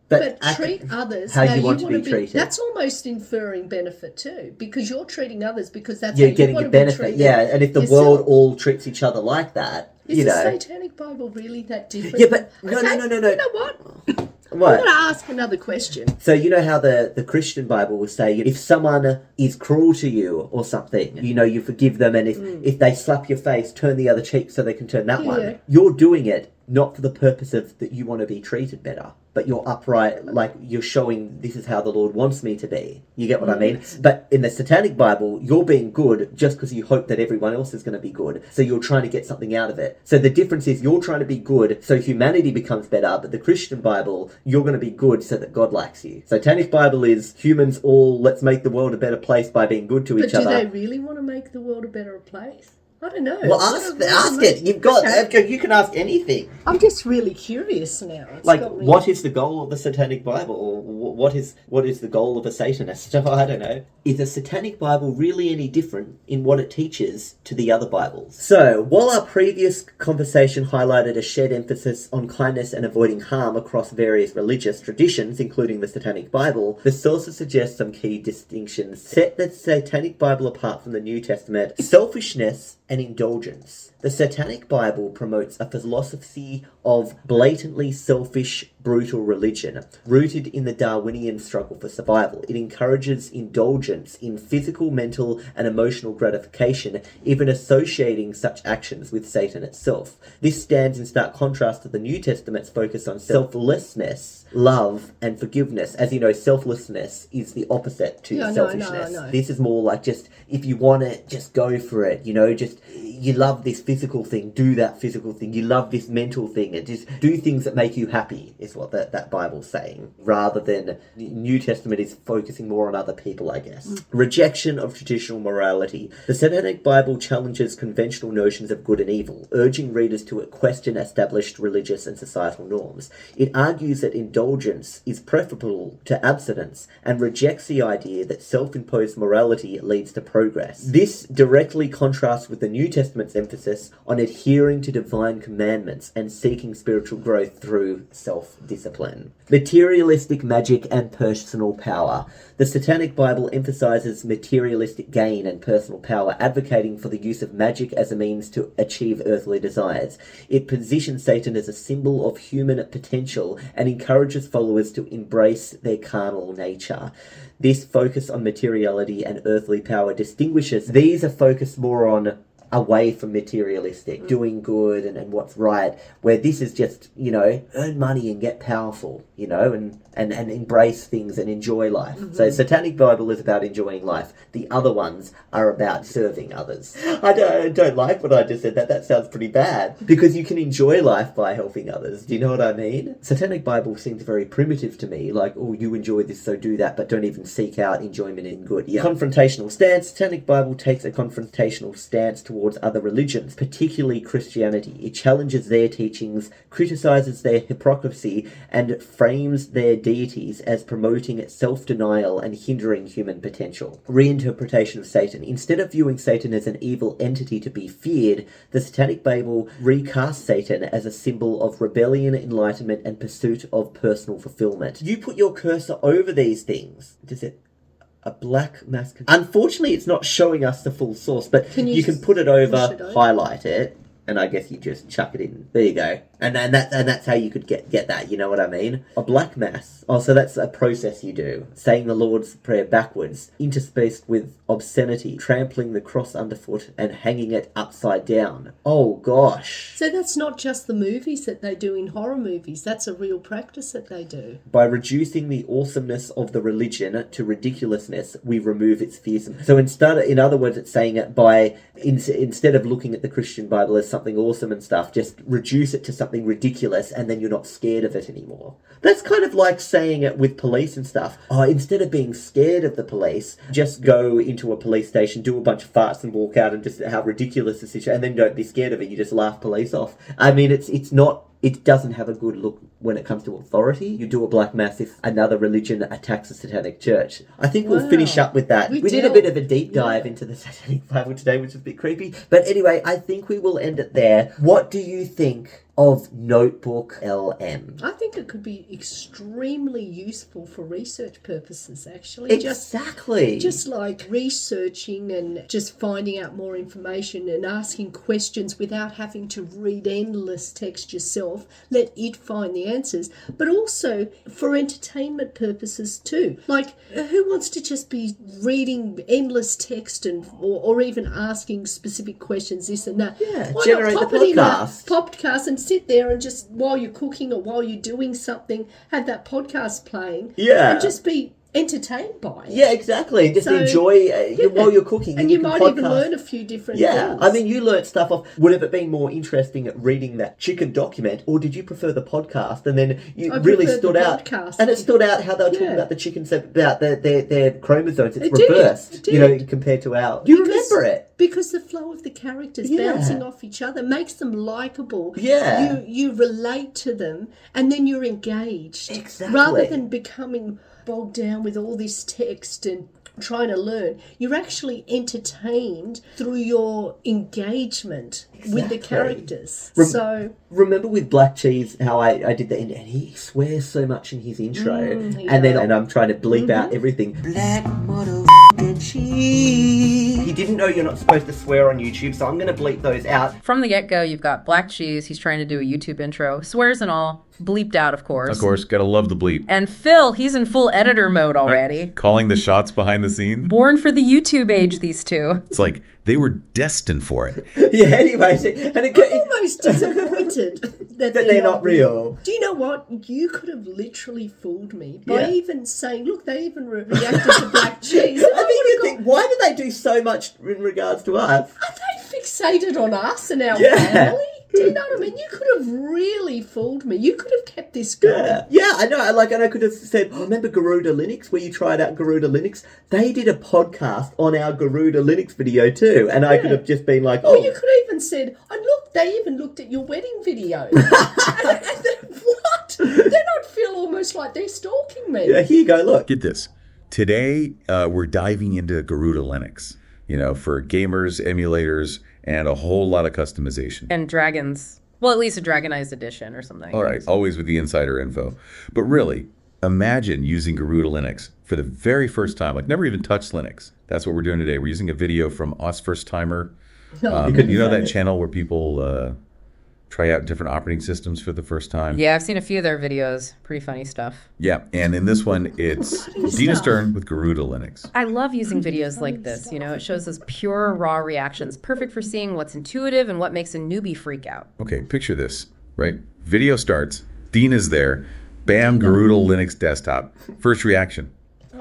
But treat others how you want to be treated. That's almost inferring benefit too, because you're treating others because that's You're how you getting want a to be benefit. treated Yeah, and if the yourself. world all treats each other like that, Is the Satanic Satanic Bible really that different? Yeah, but no. You know what? What? I'm going to ask another question. So you know how the Christian Bible will say if someone is cruel to you or something, you forgive them, and if they slap your face, turn the other cheek so they can turn that one. You're doing it not for the purpose of that you want to be treated better, but you're upright, like you're showing this is how the Lord wants me to be. You get what I mean? But in the Satanic Bible, you're being good just because you hope that everyone else is going to be good. So you're trying to get something out of it. So the difference is you're trying to be good so humanity becomes better, but the Christian Bible, you're going to be good so that God likes you. Satanic Bible is humans all, let's make the world a better place by being good to each other. But do they really want to make the world a better place? I don't know. Well, ask it. You've got. Okay. You can ask anything. I'm just really curious now. What is the goal of the Satanic Bible? Or what is the goal of a Satanist? I don't know. Is the Satanic Bible really any different in what it teaches to the other Bibles? So, while our previous conversation highlighted a shared emphasis on kindness and avoiding harm across various religious traditions, including the Satanic Bible, the sources suggest some key distinctions set the Satanic Bible apart from the New Testament: selfishness and indulgence. The Satanic Bible promotes a philosophy of blatantly selfish, brutal religion, rooted in the Darwinian struggle for survival. It encourages indulgence in physical, mental, and emotional gratification, even associating such actions with Satan itself. This stands in stark contrast to the New Testament's focus on selflessness, love, and forgiveness. As you know, selflessness is the opposite to selfishness. No. This is more like just, if you want it, just go for it, just, you love this physical thing, do that physical thing. You love this mental thing, and just do things that make you happy, is what that Bible's saying, rather than the New Testament is focusing more on other people, I guess. Rejection of traditional morality. The Satanic Bible challenges conventional notions of good and evil, urging readers to question established religious and societal norms. It argues that indulgence is preferable to abstinence and rejects the idea that self-imposed morality leads to progress. This directly contrasts with the New Testament's emphasis on adhering to divine commandments and seeking spiritual growth through self-discipline. Materialistic magic and personal power. The Satanic Bible emphasizes materialistic gain and personal power, advocating for the use of magic as a means to achieve earthly desires. It positions Satan as a symbol of human potential and encourages followers to embrace their carnal nature. This focus on materiality and earthly power distinguishes. These are focused more on away from materialistic, doing good and what's right, where this is just, earn money and get powerful, and embrace things and enjoy life. So Satanic Bible is about enjoying life. The other ones are about serving others. I don't like what I just said. That sounds pretty bad, because you can enjoy life by helping others. Do you know what I mean? Satanic Bible seems very primitive to me, like, oh, you enjoy this, so do that, but don't even seek out enjoyment in good. Yeah. Confrontational stance. Satanic Bible takes a confrontational stance towards other religions, particularly Christianity. It challenges their teachings, criticizes their hypocrisy, and frames their deities as promoting self-denial and hindering human potential. Reinterpretation of Satan. Instead of viewing Satan as an evil entity to be feared, the Satanic Bible recasts Satan as a symbol of rebellion, enlightenment, and pursuit of personal fulfillment. You put your cursor over these things. Does it? A black mask. Unfortunately, it's not showing us the full source, but you can put it over, highlight it, and I guess you just chuck it in. There you go. And that's how you could get that, you know what I mean? A black mass. Oh, so that's a process you do. Saying the Lord's Prayer backwards, interspaced with obscenity, trampling the cross underfoot and hanging it upside down. Oh, gosh. So that's not just the movies that they do in horror movies. That's a real practice that they do. By reducing the awesomeness of the religion to ridiculousness, we remove its fearsome. So in other words, it's saying it by, instead of looking at the Christian Bible as something awesome and stuff, just reduce it to something ridiculous, and then you're not scared of it anymore. That's kind of like saying it with police and stuff. Oh, instead of being scared of the police, just go into a police station, do a bunch of farts and walk out, and just how ridiculous the situation, and then don't be scared of it. You just laugh police off. I mean, it doesn't have a good look when it comes to authority. You do a black mass if another religion attacks a satanic church. I think we'll finish up with that. We did a bit of a deep dive into the Satanic Bible today, which was a bit creepy. But anyway, I think we will end it there. What do you think of NotebookLM. I think it could be extremely useful for research purposes, actually. Exactly. Just like researching and just finding out more information and asking questions without having to read endless text yourself. Let it find the answers. But also for entertainment purposes too. Like, who wants to just be reading endless text or even asking specific questions, this and that? Yeah, Why generate not pop the it in a podcast and sit there and just, while you're cooking or while you're doing something, have that podcast playing. Yeah. And just be entertained by it. Yeah, exactly. Just So, enjoy while you're cooking. And you can might podcast. even learn a few different Yeah, things. I mean, you learnt stuff off. Would have it been more interesting at reading that chicken document, or did you prefer the podcast? And then I really preferred stood the out, podcast. and it stood out how they were talking Yeah. about the chickens, about their chromosomes. It's It did, reversed, it did. you know, compared to ours. You remember it? Because the flow of the characters Yeah. bouncing off each other makes them likeable. Yeah. You relate to them and then you're engaged. Exactly. Rather than becoming bogged down with all this text and trying to learn, you're actually entertained through your engagement with the characters. Remember with Black Cheese how I did that, and he swears so much in his intro, and I'm trying to bleep out everything. Black motherfucking cheese. He didn't know you're not supposed to swear on YouTube, so I'm going to bleep those out. From the get-go, you've got Black Cheese. He's trying to do a YouTube intro. Swears and all. Bleeped out, of course. Of course, gotta love the bleep. And Phil, he's in full editor mode already. Calling the shots behind the scene. Born for the YouTube age, these two. It's like they were destined for it. Yeah, anyway, and I'm almost disappointed that they're not real. Do you know what? You could have literally fooled me by Yeah. even saying, look, they even reacted to Black Cheese. And I think you think, why do they do so much in regards to us? are they fixated on us and our Yeah. family? Do you know what I mean? You could have really fooled me. You could have kept this going. Yeah, I know. And I could have said, remember Garuda Linux, where you tried out Garuda Linux? They did a podcast on our Garuda Linux video too, and I could have just been like, Or you could have even said, and look, they even looked at your wedding video. and then, what? Then I'd feel almost like they're stalking me. yeah, here you go, look. Get this. Today, we're diving into Garuda Linux, for gamers, emulators, and a whole lot of customization. And dragons. Well, at least a dragonized edition or something. All right, always with the insider info. But really, imagine using Garuda Linux for the very first time, like never even touched Linux. That's what we're doing today. We're using a video from OSFirstTimer. You know that channel where people try out different operating systems for the first time? Yeah, I've seen a few of their videos. Pretty funny stuff. Yeah, and in this one, it's Dina Stern with Garuda Linux. I love using videos like this. It shows us pure, raw reactions. Perfect for seeing what's intuitive and what makes a newbie freak out. Okay, picture this, right? Video starts, Dina's there, bam, Garuda Linux desktop. First reaction.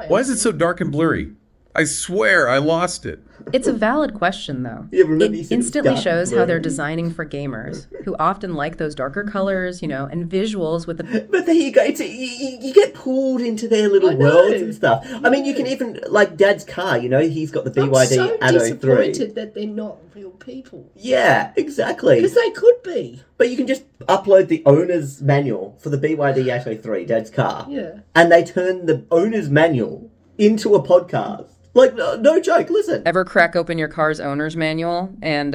Why is it so dark and blurry? I swear I lost it. It's a valid question, though. Yeah, remember you It said it's instantly dark shows blue. how they're designing for gamers who often like those darker colors, and visuals with the... But there you go. You get pulled into their little I know. worlds and stuff. I mean, you can even, like Dad's car, he's got the BYD I'm so Atto 3. disappointed that they're not real people. Yeah, exactly. Because they could be. But you can just upload the owner's manual for the BYD Atto 3, Dad's car. Yeah. And they turn the owner's manual into a podcast. Like, no joke, listen. Ever crack open your car's owner's manual and,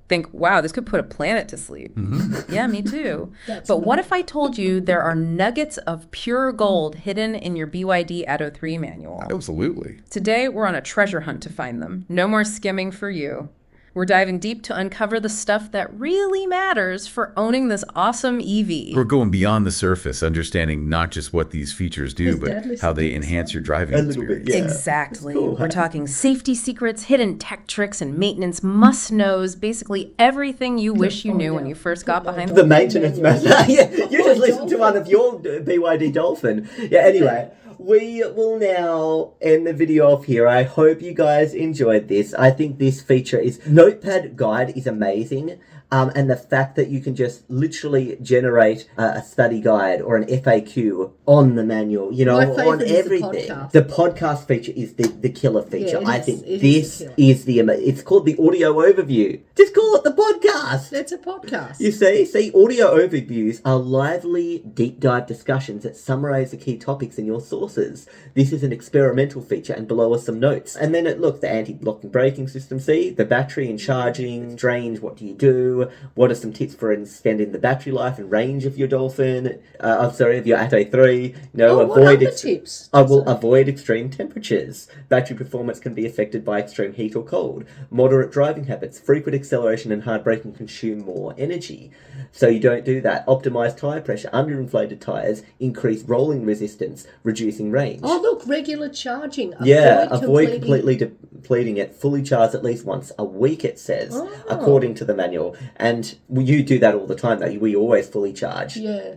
think, wow, this could put a planet to sleep. Mm-hmm. Yeah, me too. But what if I told you there are nuggets of pure gold hidden in your BYD Atto 3 manual? Absolutely. Today, we're on a treasure hunt to find them. No more skimming for you. We're diving deep to uncover the stuff that really matters for owning this awesome EV. We're going beyond the surface, understanding not just what these features do, but how they enhance your driving A little bit, experience. yeah. Exactly. Cool, We're talking safety secrets, hidden tech tricks, and maintenance must-knows, basically everything you wish you knew when you first got behind The maintenance master. Yeah, you just listened to one of your BYD Dolphin. Yeah, anyway. We will now end the video off here. I hope you guys enjoyed this. I think this feature Notepad Guide is amazing. And the fact that you can just literally generate a study guide or an FAQ on the manual, My favourite on is the everything. podcast. The podcast feature is the killer feature. Yeah, I it is. think It this is the killer. it's called the audio overview. Just call it the podcast. It's a podcast. You see, audio overviews are lively, deep dive discussions that summarize the key topics in your source sources. This is an experimental feature, and below are some notes. And then the anti-locking braking system, see? The battery and charging, range, what do you do? What are some tips for extending the battery life and range of your Dolphin? Of your Atto 3. What other tips? Avoid extreme temperatures. Battery performance can be affected by extreme heat or cold. Moderate driving habits. Frequent acceleration and hard braking consume more energy. So you don't do that. Optimize tyre pressure. Underinflated tyres increase rolling resistance, reducing range. Oh, look, regular charging. Avoid completely depleting it. Fully charge at least once a week, it says, according to the manual. And you do that all the time, though. We always fully charge. Yeah.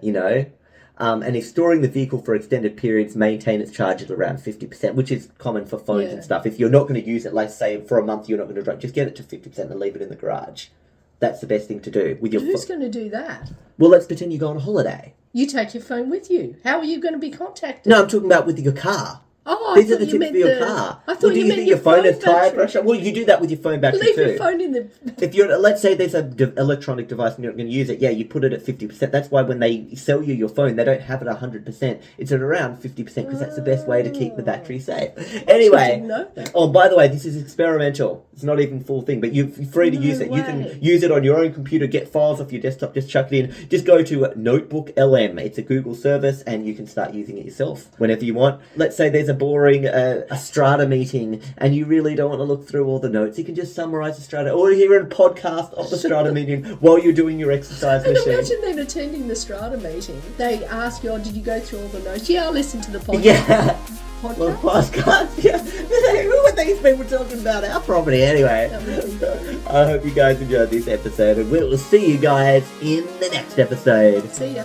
And if storing the vehicle for extended periods, maintain its charge at around 50%, which is common for phones and stuff. If you're not going to use it, let's say for a month you're not going to drive, just get it to 50% and leave it in the garage. That's the best thing to do with your Who's going to do that? Well, let's pretend you go on a holiday. You take your phone with you. How are you going to be contacted? No, I'm talking about with your car. Oh, these are the tips for your car. I thought you meant your phone has tyre pressure. Well, you do that with your phone battery Leave too. your phone in the... If let's say there's an electronic device and you're not going to use it, you put it at 50%. That's why when they sell you your phone, they don't have it 100%. It's at around 50% because that's the best way to keep the battery safe. Anyway, didn't know that. Oh, by the way, this is experimental. It's not even full thing, but you're free to use it. You can use it on your own computer, get files off your desktop, just chuck it in. Just go to NotebookLM. It's a Google service and you can start using it yourself whenever you want. Let's say there's a boring a strata meeting and you really don't want to look through all the notes. You can just summarize the strata or hear a podcast of the strata meeting while you're doing your exercise machine. Imagine then attending the strata meeting. They ask you, did you go through all the notes? Yeah, I'll listen to the podcast. Yeah. Podcast? Well, podcast, yeah. Who were these people talking about our property anyway? I hope you guys enjoyed this episode and we'll see you guys in the next episode. See ya.